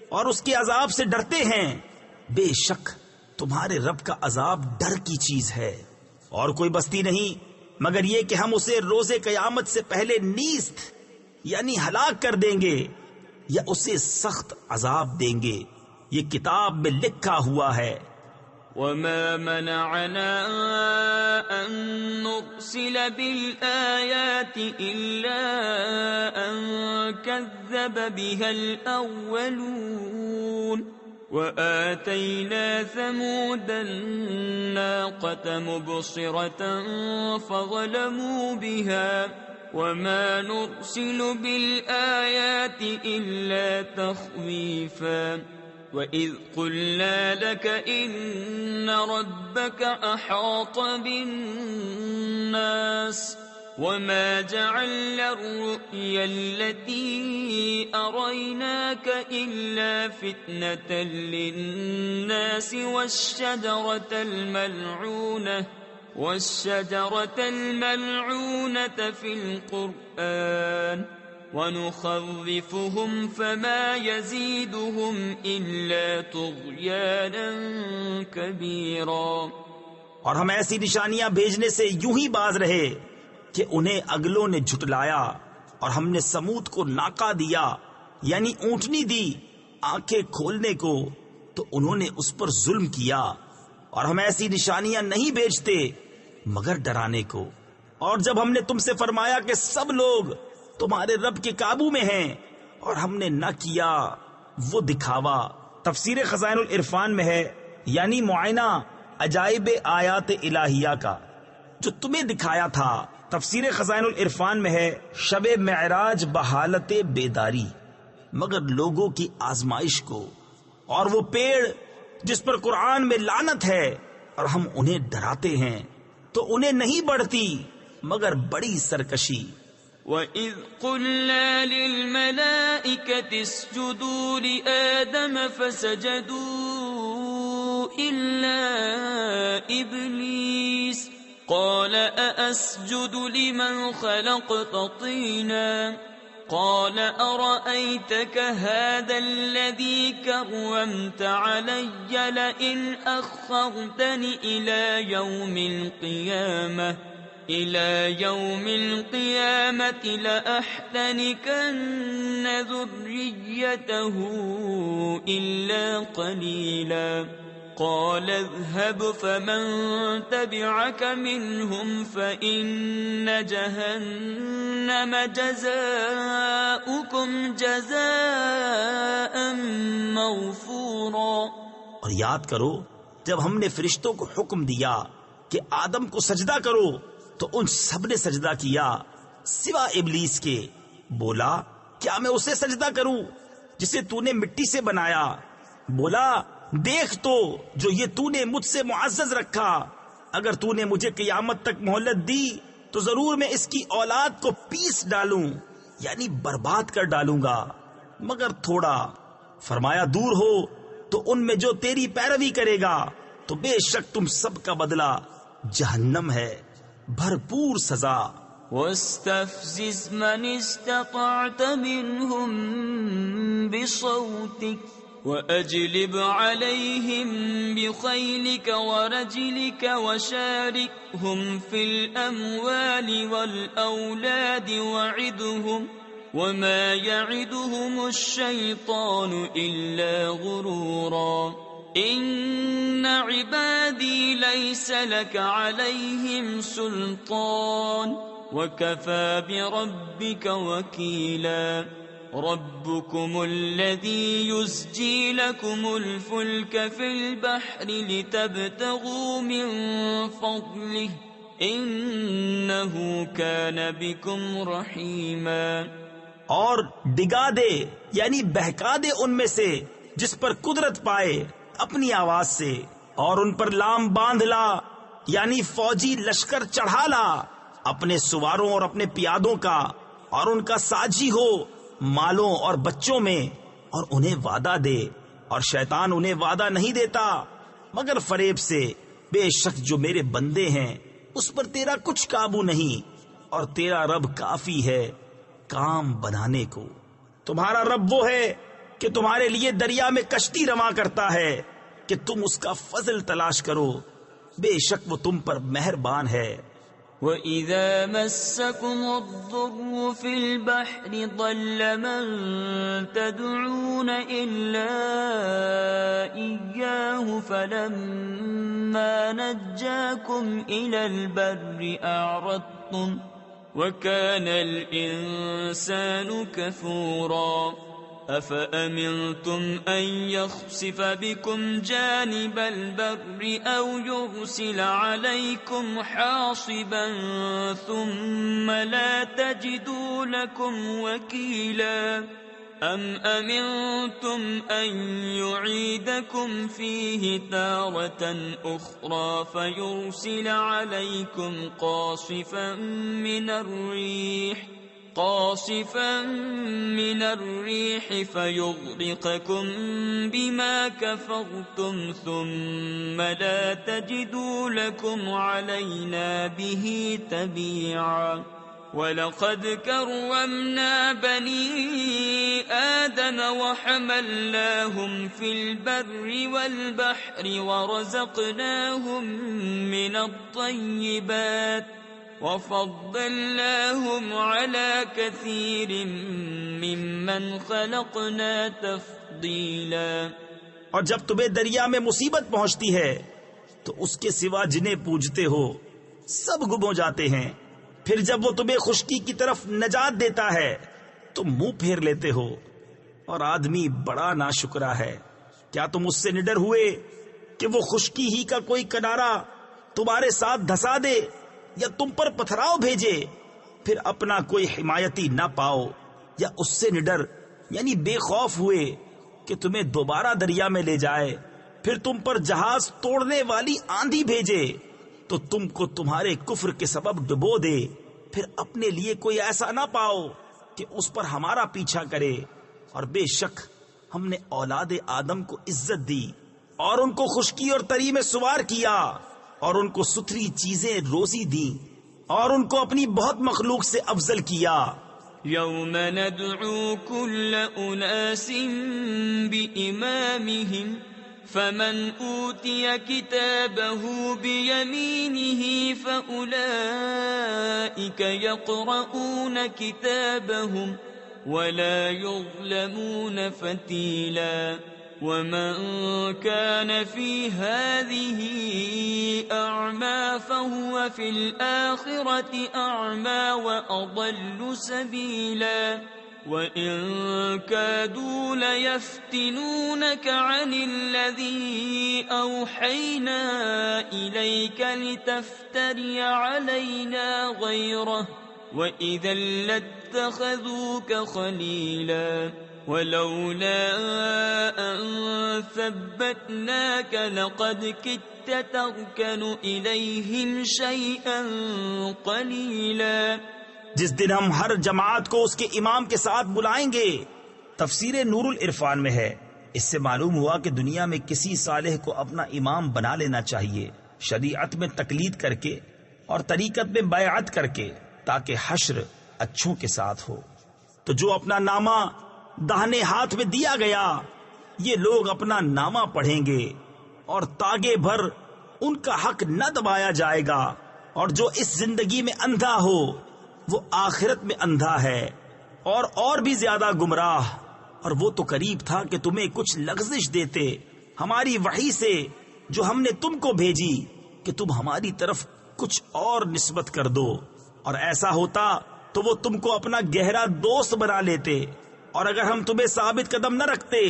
اور اس کے عذاب سے ڈرتے ہیں۔ بے شک تمہارے رب کا عذاب ڈر کی چیز ہے، اور کوئی بستی نہیں مگر یہ کہ ہم اسے روز قیامت سے پہلے نیست یعنی ہلاک کر دیں گے یا اسے سخت عذاب دیں گے، یہ کتاب میں لکھا ہوا ہے۔ وَمَا مَنَعَنَا أَن نُرْسِلَ بِالْآيَاتِ إِلَّا أَن كَذَّبَ بِهَا الْأَوَّلُونَ وَآتَيْنَا ثَمُودَ النَّاقَةَ مُبْصِرَةً فَظَلَمُوا بِهَا وَمَا نُرْسِلُ بِالْآيَاتِ إِلَّا تَخْوِيفًا وَإِذْ قُلْنَا لَكَ إِنَّ رَبَّكَ أَحَاطَ بِالنَّاسِ وَمَا جَعَلْنَا الرُّؤْيَا الَّتِي أَرَيْنَاكَ إِلَّا فِتْنَةً لِلنَّاسِ وَالشَّجَرَةَ الْمَلْعُونَةَ فِي الْقُرْآنِ وَنُخَوِّفُهُمْ فَمَا يَزِيدُهُمْ إِلَّا طُغْيَانًا كَبِيرًا۔ اور ہم ایسی نشانیاں بھیجنے سے یوں ہی باز رہے کہ انہیں اگلوں نے جھٹلایا، اور ہم نے سمود کو ناقہ دیا یعنی اونٹنی دی آنکھیں کھولنے کو، تو انہوں نے اس پر ظلم کیا۔ اور ہم ایسی نشانیاں نہیں بھیجتے مگر ڈرانے کو۔ اور جب ہم نے تم سے فرمایا کہ سب لوگ تمہارے رب کے قابو میں ہیں، اور ہم نے نہ کیا وہ دکھاوا۔ تفسیر خزائن العرفان میں ہے یعنی معائنہ عجائب آیات الہیہ کا جو تمہیں دکھایا تھا۔ تفسیر خزائن العرفان میں ہے شب معراج بحالت بیداری، مگر لوگوں کی آزمائش کو۔ اور وہ پیڑ جس پر قرآن میں لعنت ہے اور ہم انہیں ڈراتے ہیں تو انہیں نہیں بڑھتی مگر بڑی سرکشی۔ وَإِذْ قُلْنَا لِلْمَلَائِكَةِ اسْجُدُوا لِآدَمَ فَسَجَدُوا إِلَّا إِبْلِيسَ قَالَ أَأَسْجُدُ لِمَنْ خَلَقْتَ طِينًا قَالَ أَرَأَيْتَكَ هَذَا الَّذِي كَرَّمْتَ عَلَيَّ لَئِنْ أَخَّرْتَنِ إِلَى يَوْمِ الْقِيَامَةِ لَأَحْتَنِكَنَّ ذُرِّيَّتَهُ إِلَّا قَلِيلًا قَالَ اذْهَبْ فَمَن تَبِعَكَ مِنْهُمْ فَإِنَّ جَهَنَّمَ جَزَاؤُكُمْ جَزَاءً مَّغْفُورًا۔ اور یاد کرو جب ہم نے فرشتوں کو حکم دیا کہ آدم کو سجدہ کرو تو ان سب نے سجدہ کیا سوا ابلیس کے۔ بولا کیا میں اسے سجدہ کروں جسے تو نے مٹی سے بنایا؟ بولا دیکھ تو جو یہ تو نے مجھ سے معزز رکھا، اگر تو نے مجھے قیامت تک مہلت دی تو ضرور میں اس کی اولاد کو پیس ڈالوں یعنی برباد کر ڈالوں گا مگر تھوڑا۔ فرمایا دور ہو تو ان میں جو تیری پیروی کرے گا تو بے شک تم سب کا بدلہ جہنم ہے، بھرپور سزا۔ وَاسْتَفْزِزْ مَنِ اسْتَطَعْتَ مِنْهُمْ بِصَوْتِكَ وَأَجْلِبْ عَلَيْهِمْ بِخَيْلِكَ وَرَجِلِكَ وَشَارِكْهُمْ فِي الْأَمْوَالِ وَالْأَوْلَادِ وَعِدْهُمْ وَمَا يَعِدُهُمُ الشَّيْطَانُ إِلَّا غُرُورًا إِنَّ عِبَادِي لَيْسَ لَكَ عَلَيْهِمْ سُلْطَانٌ وَكَفَى بِرَبِّكَ وَكِيلًا رَبُّكُمُ الَّذِي يُزْجِي لَكُمُ الْفُلْكَ فِي الْبَحْرِ لِتَبْتَغُوا مِنْ فَضْلِهِ إِنَّهُ كَانَ بِكُمْ رَحِيمًا۔ اور ڈگا دے یعنی بہکا دے ان میں سے جس پر قدرت پائے اپنی آواز سے، اور ان پر لام باندھ لا یعنی فوجی لشکر چڑھا لا اپنے سواروں اور اپنے پیادوں کا، اور ان کا ساجی ہو مالوں اور بچوں میں، اور انہیں وعدہ دے، اور شیطان انہیں وعدہ نہیں دیتا مگر فریب سے۔ بے شک جو میرے بندے ہیں اس پر تیرا کچھ قابو نہیں، اور تیرا رب کافی ہے کام بنانے کو۔ تمہارا رب وہ ہے کہ تمہارے لیے دریا میں کشتی رواں کرتا ہے کہ تم اس کا فضل تلاش کرو، بے شک وہ تم پر مہربان ہے۔ وَإِذَا مَسَّكُمُ الضُّرُّ فِي الْبَحْرِ ضَلَّ مَن تَدْعُونَ إِلَّا إِيَّاهُ فَلَمَّا نَجَّاكُمْ إِلَى الْبَرِّ أَعْرَضْتُمْ وَكَانَ الْإِنسَانُ كَفُورًا أَفَأَمِنْتُمْ أَنْ يَخْسِفَ بِكُمْ جَانِبَ الْبَرِّ أَوْ يُرْسِلَ عَلَيْكُمْ حَاصِبًا ثُمَّ لَا تَجِدُوا لَكُمْ وَكِيلًا أَمْ أَمِنْتُمْ أَنْ يُعِيدَكُمْ فِيهِ تَارَةً أُخْرَى فَيُرْسِلَ عَلَيْكُمْ قَاصِفًا مِنَ الرِّيحِ فَيُغْرِقَكُمْ بِمَا كَفَرْتُمْ ثُمَّ لَا تَجِدُوا لَكُمْ عَلَيْنَا بِهِ تَبِيعًا وَلَقَدْ كَرَّمْنَا بَنِي آدَمَ وَحَمَلْنَاهُمْ فِي الْبَرِّ وَالْبَحْرِ وَرَزَقْنَاهُمْ مِنَ الطَّيِّبَاتِ وَفَضَّلْنَاهُمْ عَلَى كَثِيرٍ مِّمَّنْ خَلَقْنَا تَفْضِيلًا۔ اور جب تمہیں دریا میں مصیبت پہنچتی ہے تو اس کے سوا جنہیں پوجتے ہو سب گم ہو جاتے ہیں، پھر جب وہ تمہیں خشکی کی طرف نجات دیتا ہے تو منہ پھیر لیتے ہو، اور آدمی بڑا ناشکرا ہے۔ کیا تم اس سے نڈر ہوئے کہ وہ خشکی ہی کا کوئی کنارہ تمہارے ساتھ دھسا دے یا تم پر پتھراؤ بھیجے، پھر اپنا کوئی حمایتی نہ پاؤ؟ یا اس سے نڈر یعنی بے خوف ہوئے کہ تمہیں دوبارہ دریا میں لے جائے، پھر تم پر جہاز توڑنے والی آندھی بھیجے تو تم کو تمہارے کفر کے سبب ڈبو دے، پھر اپنے لیے کوئی ایسا نہ پاؤ کہ اس پر ہمارا پیچھا کرے؟ اور بے شک ہم نے اولاد آدم کو عزت دی اور ان کو خشکی اور تری میں سوار کیا اور ان کو ستھری چیزیں روزی دی اور ان کو اپنی بہت مخلوق سے افضل کیا۔ یوم ندعو کل اناس بإمامہم فمن اوتی کتابه بیمینہ فأولئک یقرؤون کتابهم ولا يظلمون فتیلا ومن كان في هذه أعمى فهو في الآخرة أعمى وأضل سبيلا وإن كادوا ليفتنونك عن الذي أوحينا إليك لتفتري علينا غيره وإذا لاتخذوك خليلا ولولا أن ثبتناك لقد كدت تركن إليهم شيئا قليلا۔ جس دن ہم ہر جماعت کو اس کے امام کے ساتھ بلائیں گے۔ تفسیر نور العرفان میں ہے، اس سے معلوم ہوا کہ دنیا میں کسی صالح کو اپنا امام بنا لینا چاہیے، شریعت میں تقلید کر کے اور طریقت میں بیعت کر کے، تاکہ حشر اچھوں کے ساتھ ہو۔ تو جو اپنا نامہ داہنے ہاتھ میں دیا گیا، یہ لوگ اپنا نامہ پڑھیں گے اور تاگے بھر ان کا حق نہ دبایا جائے گا، اور جو اس زندگی میں اندھا ہو وہ آخرت میں اندھا ہے اور بھی زیادہ گمراہ۔ اور وہ تو قریب تھا کہ تمہیں کچھ لغزش دیتے ہماری وحی سے جو ہم نے تم کو بھیجی، کہ تم ہماری طرف کچھ اور نسبت کر دو، اور ایسا ہوتا تو وہ تم کو اپنا گہرا دوست بنا لیتے، اور اگر ہم تمہیں ثابت قدم نہ رکھتے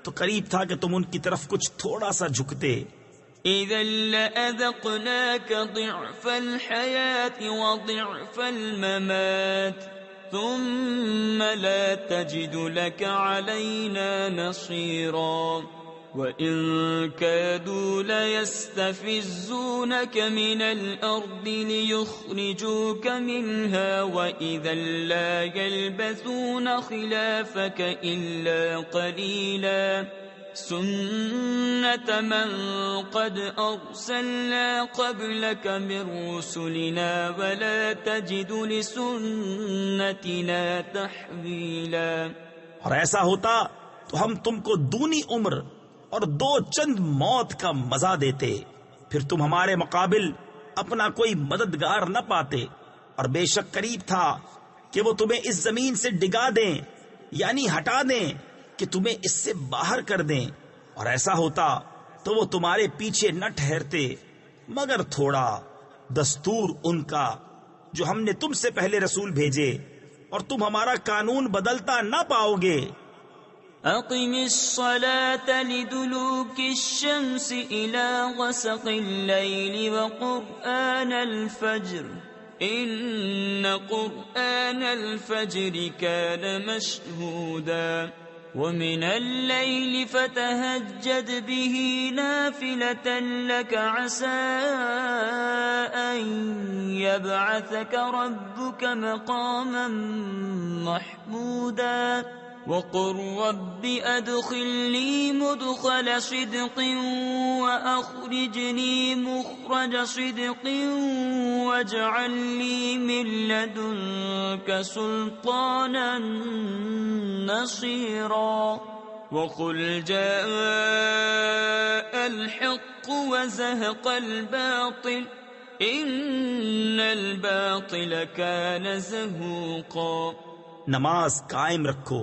تو قریب تھا کہ تم ان کی طرف کچھ تھوڑا سا جھکتے۔ إِذًا لَأَذَقْنَاكَ ضِعْفَ الْحَيَاةِ وَضِعْفَ الْمَمَاتِ ثُمَّ لَا تَجِدُ لَكَ عَلَيْنَا نَصِيرًا وَإِن كَادُوا لَيَسْتَفِزُّونَكَ مِنَ الْأَرْضِ لِيُخْرِجُوكَ مِنْهَا وَإِذًا لَا يَلْبَثُونَ خِلَافَكَ إِلَّا قَلِيلًا سُنَّةَ مَنْ قَدْ أَرْسَلْنَا قَبْلَكَ مِنْ رُسُلِنَا وَلَا تَجِدُ لِسُنَّتِنَا تَحْوِيلًا۔ اور ایسا ہوتا تو ہم تم کو دونی عمر اور 2 چند موت کا مزہ دیتے، پھر تم ہمارے مقابل اپنا کوئی مددگار نہ پاتے، اور بے شک قریب تھا کہ وہ تمہیں اس زمین سے ڈگا دیں یعنی ہٹا دیں کہ تمہیں اس سے باہر کر دیں، اور ایسا ہوتا تو وہ تمہارے پیچھے نہ ٹھہرتے مگر تھوڑا، دستور ان کا جو ہم نے تم سے پہلے رسول بھیجے، اور تم ہمارا قانون بدلتا نہ پاؤ گے۔ أقم الصلاة لدلوك الشمس إلى غسق الليل وقرآن الفجر إن قرآن الفجر كان مشهودا ومن الليل فتهجد به نافلة لك عسى أن يبعثك ربك مقاما محمودا وقل رب أدخلني مدخل صدق وأخرجني مخرج صدق واجعل لي من لدنك سلطانا نصيرا وقل جاء الحق وزهق الباطل إن الباطل كان زهوقا. نماز قائم رکھو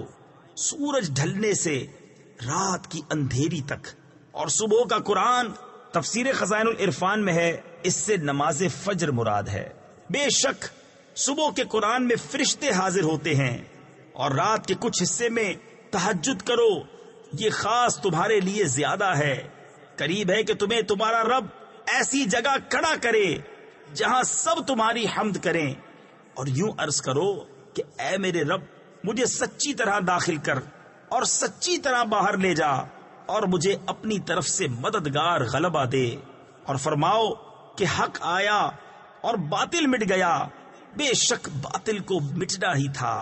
سورج ڈھلنے سے رات کی اندھیری تک. اور صبح کا قرآن تفسیر خزائن العرفان میں ہے، اس سے نماز فجر مراد ہے. بے شک صبح کے قرآن میں فرشتے حاضر ہوتے ہیں، اور رات کے کچھ حصے میں تہجد کرو، یہ خاص تمہارے لیے زیادہ ہے. قریب ہے کہ تمہیں تمہارا رب ایسی جگہ کھڑا کرے جہاں سب تمہاری حمد کریں، اور یوں عرض کرو کہ اے میرے رب مجھے سچی طرح داخل کر اور سچی طرح باہر لے جا، اور مجھے اپنی طرف سے مددگار غلبہ دے. اور فرماؤ کہ حق آیا اور باطل مٹ گیا، بے شک باطل کو مٹنا ہی تھا.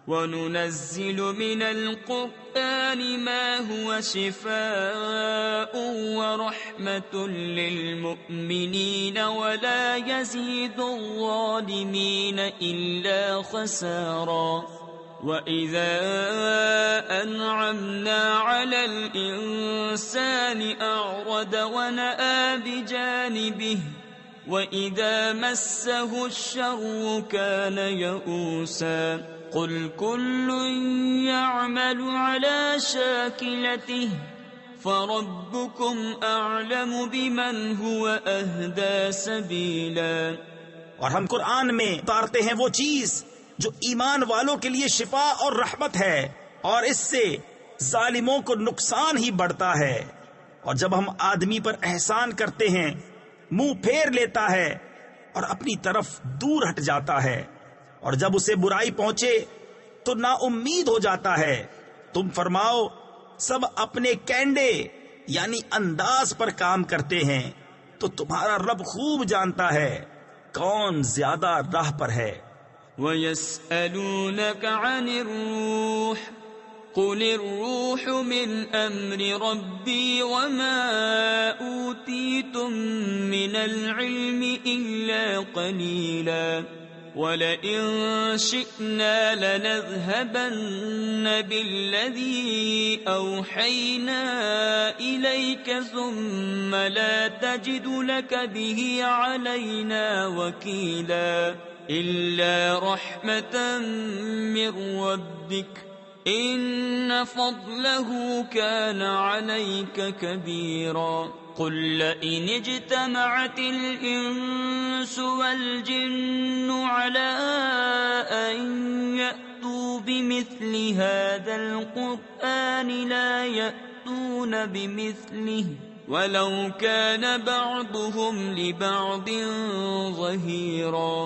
وَنُنَزِّلُ مِنَ الْقُرْآنِ مَا هُوَ شِفَاءٌ وَرَحْمَةٌ لِّلْمُؤْمِنِينَ وَلَا يَزِيدُ الظَّالِمِينَ إِلَّا خَسَارًا. وَإِذَا أَنْعَمْنَا عَلَى الْإِنسَانِ أَعْرَضَ وَنَأَىٰ بِجَانِبِهِ وَإِذَا مَسَّهُ الشَّرُّ كَانَ يَئُوسًا. قُلْ كُلٌّ يَعْمَلُ عَلَى شَاكِلَتِهِ فَرَبُّكُمْ أَعْلَمُ بِمَنْ هُوَ أَهْدَىٰ سَبِيلًا. اور ہم قرآن میں اتارتے ہیں وہ چیز جو ایمان والوں کے لیے شفا اور رحمت ہے، اور اس سے ظالموں کو نقصان ہی بڑھتا ہے. اور جب ہم آدمی پر احسان کرتے ہیں منہ پھیر لیتا ہے اور اپنی طرف دور ہٹ جاتا ہے، اور جب اسے برائی پہنچے تو نا امید ہو جاتا ہے. تم فرماؤ سب اپنے کینڈے یعنی انداز پر کام کرتے ہیں، تو تمہارا رب خوب جانتا ہے کون زیادہ راہ پر ہے. وَيَسْأَلُونَكَ عَنِ الرُّوحِ قُلِ الرُّوحُ مِنْ أَمْرِ رَبِّي وَمَا أُوتِيتُم مِّنَ الْعِلْمِ إِلَّا قَلِيلًا وَلَئِن شِئْنَا لَنَذْهَبَنَّ بِالَّذِي أَوْحَيْنَا إِلَيْكَ ثُمَّ لَا تَجِدُ لَكَ بِهِ عَلَيْنَا وَكِيلًا إِلَّا رَحْمَةً مِّن رَّبِّكَ إِنَّ فَضْلَهُ كَانَ عَلَيْكَ كَبِيرًا. قُل لَّئِنِ اجْتَمَعَتِ الْإِنسُ وَالْجِنُّ عَلَىٰ أَن يَأْتُوا بِمِثْلِ هَٰذَا الْقُرْآنِ لَا يَأْتُونَ بِمِثْلِهِ وَلَوْ كَانَ بَعْضُهُمْ لِبَعْضٍ ظَهِيرًا.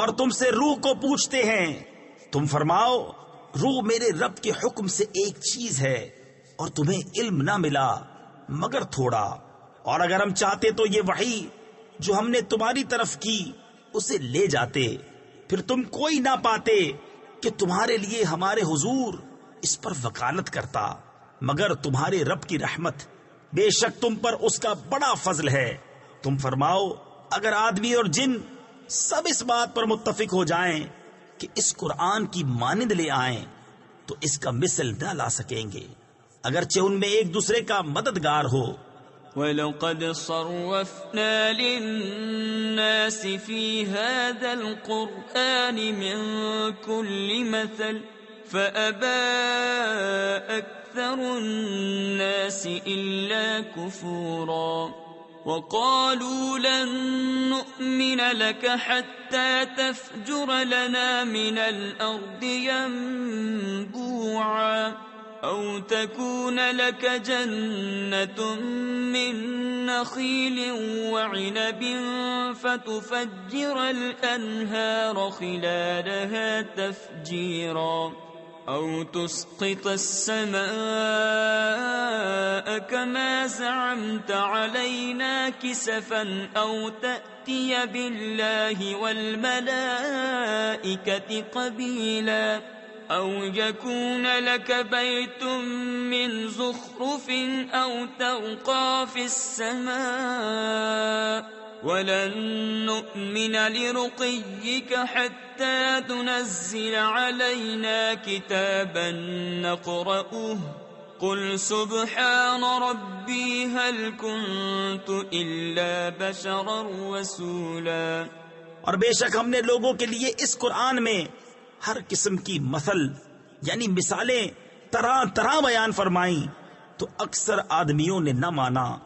اور تم سے روح کو پوچھتے ہیں، تم فرماؤ روح میرے رب کے حکم سے ایک چیز ہے، اور تمہیں علم نہ ملا مگر تھوڑا. اور اگر ہم چاہتے تو یہ وحی جو ہم نے تمہاری طرف کی اسے لے جاتے، پھر تم کوئی نہ پاتے کہ تمہارے لیے ہمارے حضور اس پر وکالت کرتا مگر تمہارے رب کی رحمت، بے شک تم پر اس کا بڑا فضل ہے. تم فرماؤ اگر آدمی اور جن سب اس بات پر متفق ہو جائیں کہ اس قرآن کی مانند لے آئیں تو اس کا مثل نہ لا سکیں گے، اگرچہ ان میں ایک دوسرے کا مددگار ہو. وَلَقَدْ صَرَّفْنَا لِلنَّاسِ فِي هَذَا الْقُرْآنِ مِنْ كُلِّ مَثَلٍ فَأَبَى أَكْثَرُ النَّاسِ إِلَّا كُفُورًا. وَقَالُوا لَن نُّؤْمِنَ لَكَ حَتَّى تَفْجُرَ لَنَا مِنَ الْأَرْضِ يَنبُوعًا أو تكون لك جنة من نخيل وعنب فتفجر الأنهار خلالها تفجيرا أو تسقط السماء كما زعمت علينا كسفا أو تأتي بالله والملائكة قبيلا أو يكون لك بيت من زخرف أو ترقى في السماء ولن نؤمن لرقيك حتى تنزل علينا كتابا نقرأه قل سبحان ربي هل كنت إلا بشرا رسولا۔ اور بے شک ہم نے لوگوں کے لیے اس قرآن میں ہر قسم کی مثل یعنی مثالیں طرح طرح بیان فرمائیں، تو اکثر آدمیوں نے نہ مانا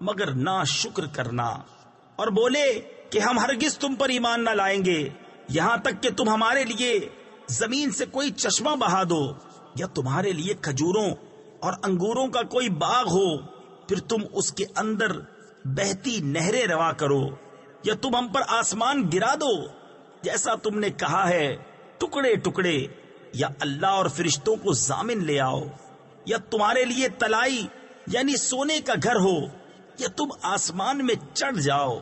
مگر نہ شکر کرنا، اور بولے کہ ہم ہرگز تم پر ایمان نہ لائیں گے یہاں تک کہ تم ہمارے لیے زمین سے کوئی چشمہ بہا دو، یا تمہارے لیے کھجوروں اور انگوروں کا کوئی باغ ہو، پھر تم اس کے اندر بہتی نہریں روا کرو، یا تم ہم پر آسمان گرا دو جیسا تم نے کہا ہے ٹکڑے ٹکڑے، یا اللہ اور فرشتوں کو ضامن لے آؤ، یا تمہارے لیے تلائی یعنی سونے کا گھر ہو، یا تم آسمان میں چڑھ جاؤ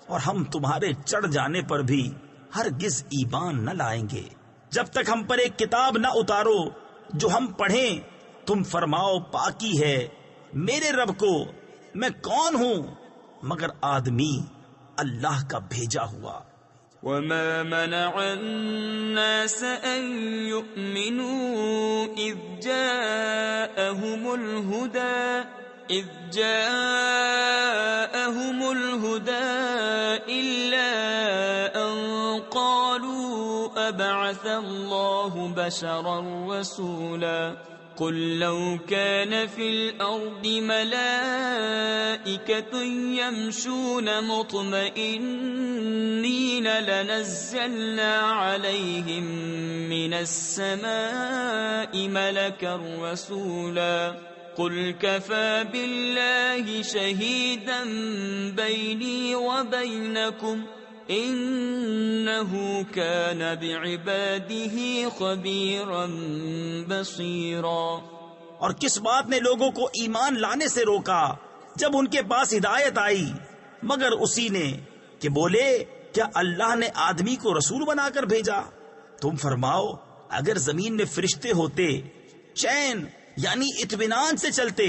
اور ہم تمہارے چڑھ جانے پر بھی ہرگز ایمان نہ لائیں گے جب تک ہم پر ایک کتاب نہ اتارو جو ہم پڑھیں۔ تم فرماؤ پاکی ہے میرے رب کو، میں کون ہوں مگر آدمی اللہ کا بھیجا ہوا۔ وما منع الناس أن يؤمنوا إذ جاءهم الهدى إلا أن قالوا أبعث الله بشرا رسولا قل لو كان في الأرض ملائكة يمشون مطمئنين لنزلنا عليهم من السماء ملكا رسولا قل كفى بالله شهيدا بيني وبينكم إنه كان بعباده خبيرا بصيرا۔ اور کس بات نے لوگوں کو ایمان لانے سے روکا جب ان کے پاس ہدایت آئی مگر اسی نے کہ بولے کیا اللہ نے آدمی کو رسول بنا کر بھیجا؟ تم فرماؤ اگر زمین میں فرشتے ہوتے چین یعنی اطمینان سے چلتے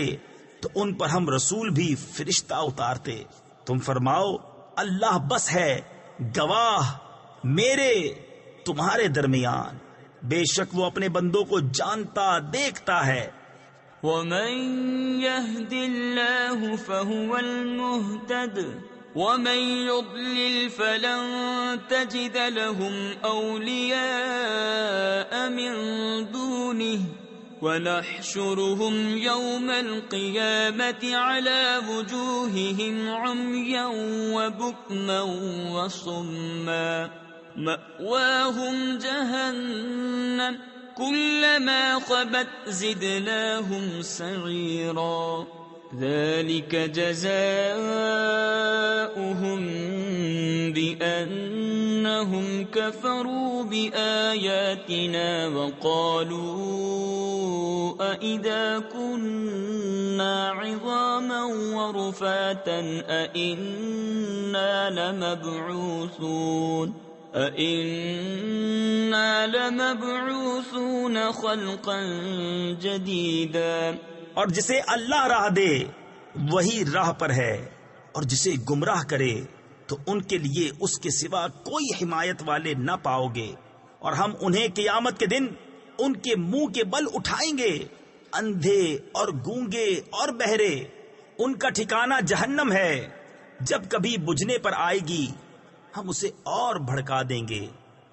تو ان پر ہم رسول بھی فرشتہ اتارتے۔ تم فرماؤ اللہ بس ہے گواہ میرے تمہارے درمیان، بے شک وہ اپنے بندوں کو جانتا دیکھتا ہے۔ ومن يهد الله فهو المهتد ومن يضلل فلن تجد لهم أولياء من دونه ونحشرهم يوم القيامة على وجوههم عميا وبكما وصما مأواهم جهنم كلما خبت زدناهم سعيرا ذلك جزاؤهم بأنهم كفروا بآياتنا وقالوا أئذا كنا عظاما ورفاتا أئنا لمبعوثون خلقا جديدا۔ اور جسے اللہ راہ دے وہی راہ پر ہے، اور جسے گمراہ کرے تو ان کے لیے اس کے سوا کوئی حمایت والے نہ پاؤ گے، اور ہم انہیں قیامت کے دن ان کے منہ کے بل اٹھائیں گے، اندھے اور گونگے اور بہرے، ان کا ٹھکانہ جہنم ہے، جب کبھی بجھنے پر آئے گی ہم اسے اور بھڑکا دیں گے۔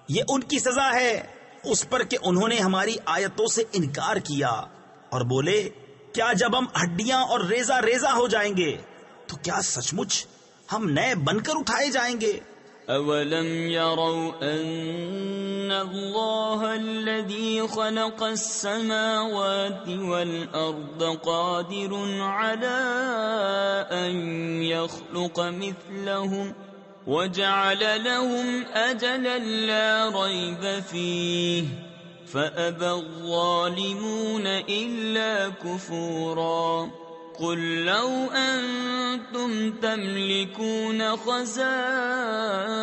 یہ ان کی سزا ہے اس پر کہ انہوں نے ہماری آیتوں سے انکار کیا اور بولے کیا جب ہم ہڈیاں اور ریزہ ریزہ ہو جائیں گے تو کیا سچ مچ ہم نئے بن کر اٹھائے جائیں گے؟ أولم يروا أن الله الذي خلق السماوات والأرض قادر على أن يخلق مثلهم وجعل لهم أجلا لا ريب فيه فأبى الظالمون إلا كفورا قل لو أنتم تملكون خزائن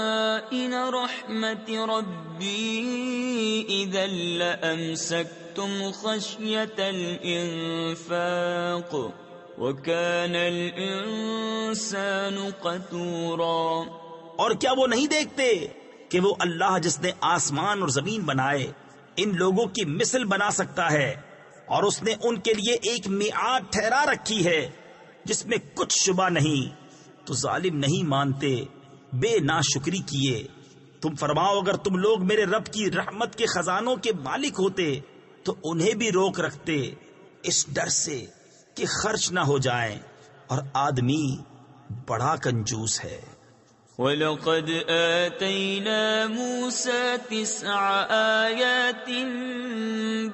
رحمة ربي إذا لأمسكتم خشية الإنفاق وكان الإنسان قتورا. اور کیا وہ نہیں دیکھتے کہ وہ اللہ جس نے آسمان اور زمین بنائے ان لوگوں کی مثل بنا سکتا ہے، اور اس نے ان کے لیے ایک میعاد ٹھہرا رکھی ہے جس میں کچھ شبہ نہیں، تو ظالم نہیں مانتے، بے ناشکری کیے. تم فرماؤ اگر تم لوگ میرے رب کی رحمت کے خزانوں کے مالک ہوتے تو انہیں بھی روک رکھتے اس ڈر سے کہ خرچ نہ ہو جائیں، اور آدمی بڑا کنجوس ہے. وَلَقَدْ آتَيْنَا مُوسَى 9 آيَاتٍ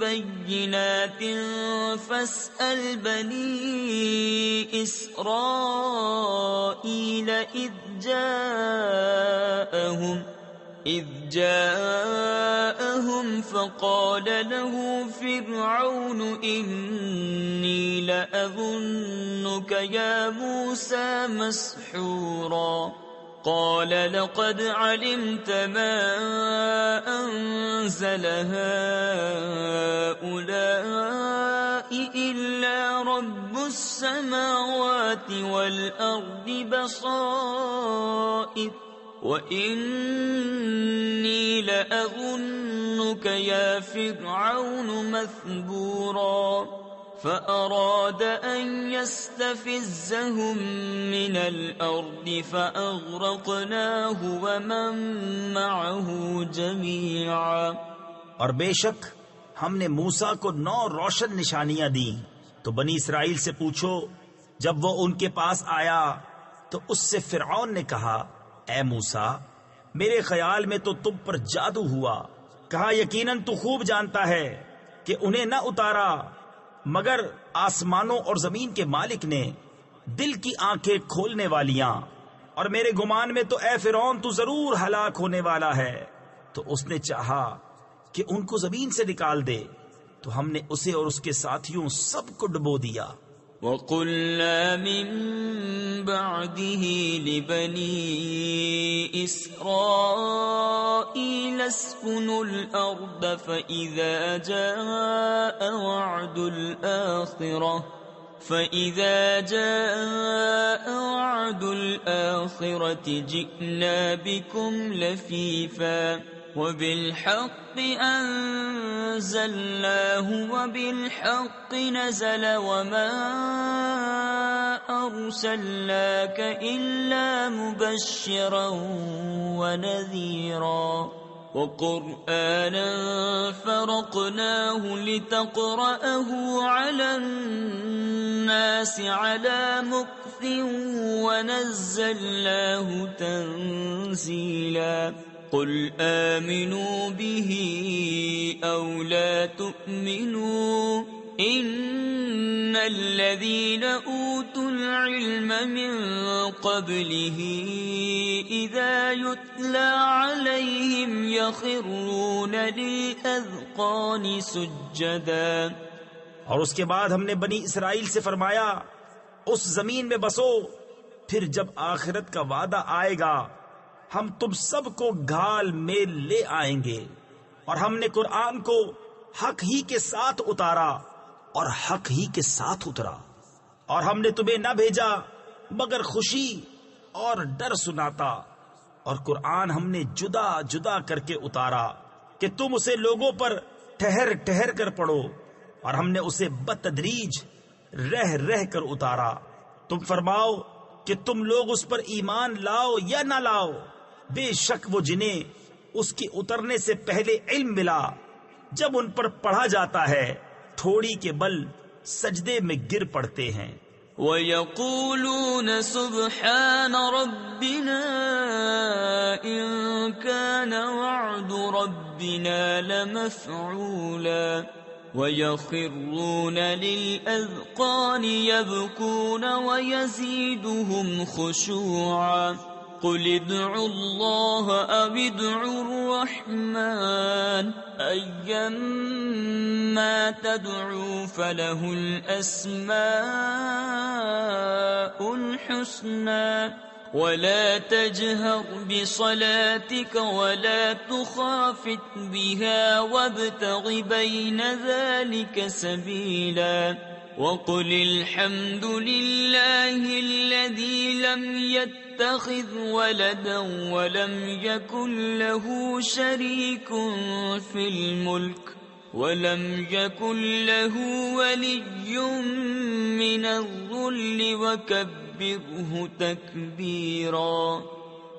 بَيِّنَاتٍ فَاسْأَلْ بَنِي إِسْرَائِيلَ إِذْ جاءهم فقال له فرعون إني لأظنك يا موسى مسحورا قال لقد علمت ما أنزل هؤلاء إلا رب السماوات والأرض بصائر وَإِنِّي لَأَظُنُّكَ يَا فِرْعَوْنُ مَثْبُورًا فَأَرَادَ أَن يَسْتَفِزَّهُم مِّنَ الْأَرْضِ فَأَغْرَقْنَاهُ وَمَن مَّعَهُ جَمِيعًا. اور بے شک ہم نے موسیٰ کو 9 روشن نشانیاں دی، تو بنی اسرائیل سے پوچھو. جب وہ ان کے پاس آیا تو اس سے فرعون نے کہا اے موسیٰ میرے خیال میں تو تم پر جادو ہوا. کہا یقیناً تو خوب جانتا ہے کہ انہیں نہ اتارا مگر آسمانوں اور زمین کے مالک نے، دل کی آنکھیں کھولنے والیاں، اور میرے گمان میں تو اے فرعون تو ضرور ہلاک ہونے والا ہے. تو اس نے چاہا کہ ان کو زمین سے نکال دے، تو ہم نے اسے اور اس کے ساتھیوں سب کو ڈبو دیا. وَقُلْنَا مِن بَعْدِهِ لِبَنِي إِسْرَائِيلَ اسْكُنُوا الْأَرْضَ فَإِذَا جَاءَ وَعْدُ الْآخِرَةِ جِئْنَا بِكُمْ لَفِيفًا وَبِالْحَقِّ أَنزَلْنَاهُ وَبِالْحَقِّ نَزَلَ وَمَا أَرْسَلْنَاكَ إِلَّا مُبَشِّرًا وَنَذِيرًا وَقُرْآنًا فَرَقْنَاهُ لِتَقْرَأَهُ عَلَى النَّاسِ عَلَى مُكْثٍ وَنَزَّلْنَاهُ تَنزِيلًا قُلْ آمِنُوا بِهِ أَوْ لَا تُؤْمِنُوا إِنَّ الَّذِينَ أُوتُوا الْعِلْمَ مِنْ قَبْلِهِ إِذَا يُتْلَى عَلَيْهِمْ يَخِرُّونَ لِلْأَذْقَانِ سُجَّدًا. اور اس کے بعد ہم نے بنی اسرائیل سے فرمایا اس زمین میں بسو، پھر جب آخرت کا وعدہ آئے گا ہم تم سب کو گھال میں لے آئیں گے. اور ہم نے قرآن کو حق ہی کے ساتھ اتارا اور حق ہی کے ساتھ اترا، اور ہم نے تمہیں نہ بھیجا مگر خوشی اور ڈر سناتا. اور قرآن ہم نے جدا جدا کر کے اتارا کہ تم اسے لوگوں پر ٹھہر ٹھہر کر پڑھو، اور ہم نے اسے بتدریج رہ رہ کر اتارا. تم فرماؤ کہ تم لوگ اس پر ایمان لاؤ یا نہ لاؤ، بے شک وہ جنہیں اس کے اترنے سے پہلے علم ملا جب ان پر پڑھا جاتا ہے ٹھوڑی کے بل سجدے میں گر پڑتے ہیں. وَيَقُولُونَ سُبْحَانَ رَبِّنَا إِن كَانَ وَعْدُ رَبِّنَا لَمَفْعُولًا وَيَخِرُّونَ لِلْأَذْقَانِ يَبْكُونَ وَيَزِيدُهُمْ خُشُوعًا قُلِ ادْعُوا اللَّهَ أَوِ ادْعُوا الرَّحْمَنَ أَيًّمَّا تَدْعُوا فَلَهُ الْأَسْمَاءُ الْحُسْنَى وَلَا تَجْهَرْ بِصَلَاتِكَ وَلَا تُخَافِتْ بِهَا وَابْتَغِ بَيْنَ ذَلِكَ سَبِيلًا وَقُلِ الْحَمْدُ لِلَّهِ الَّذِي لَمْ يَتَّخِذْ وَلَدًا وَلَمْ يَكُنْ لَهُ شَرِيكٌ فِي الْمُلْكِ وَلَمْ يَكُنْ لَهُ وَلِيٌّ مِّنَ الذُّلِّ وَكَبِّرْهُ تَكْبِيرًا۔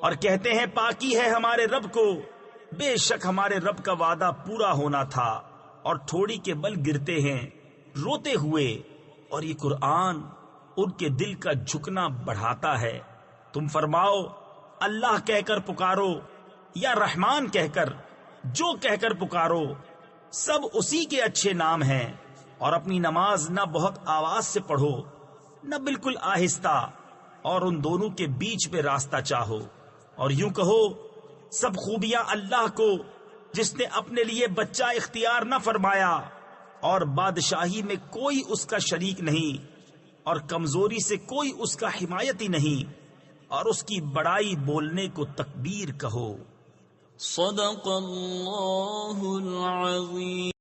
اور کہتے ہیں پاکی ہے ہمارے رب کو، بے شک ہمارے رب کا وعدہ پورا ہونا تھا، اور تھوڑی کے بل گرتے ہیں روتے ہوئے، اور یہ قرآن ان کے دل کا جھکنا بڑھاتا ہے۔ تم فرماؤ اللہ کہہ کر پکارو یا رحمان کہہ کر، جو کہہ کر پکارو، سب اسی کے اچھے نام ہیں۔ اور اپنی نماز نہ بہت آواز سے پڑھو نہ بالکل آہستہ، اور ان دونوں کے بیچ میں راستہ چاہو، اور یوں کہو سب خوبیاں اللہ کو، جس نے اپنے لیے بچہ اختیار نہ فرمایا، اور بادشاہی میں کوئی اس کا شریک نہیں، اور کمزوری سے کوئی اس کا حمایتی نہیں، اور اس کی بڑائی بولنے کو تکبیر کہو۔ صدق اللہ العظیم۔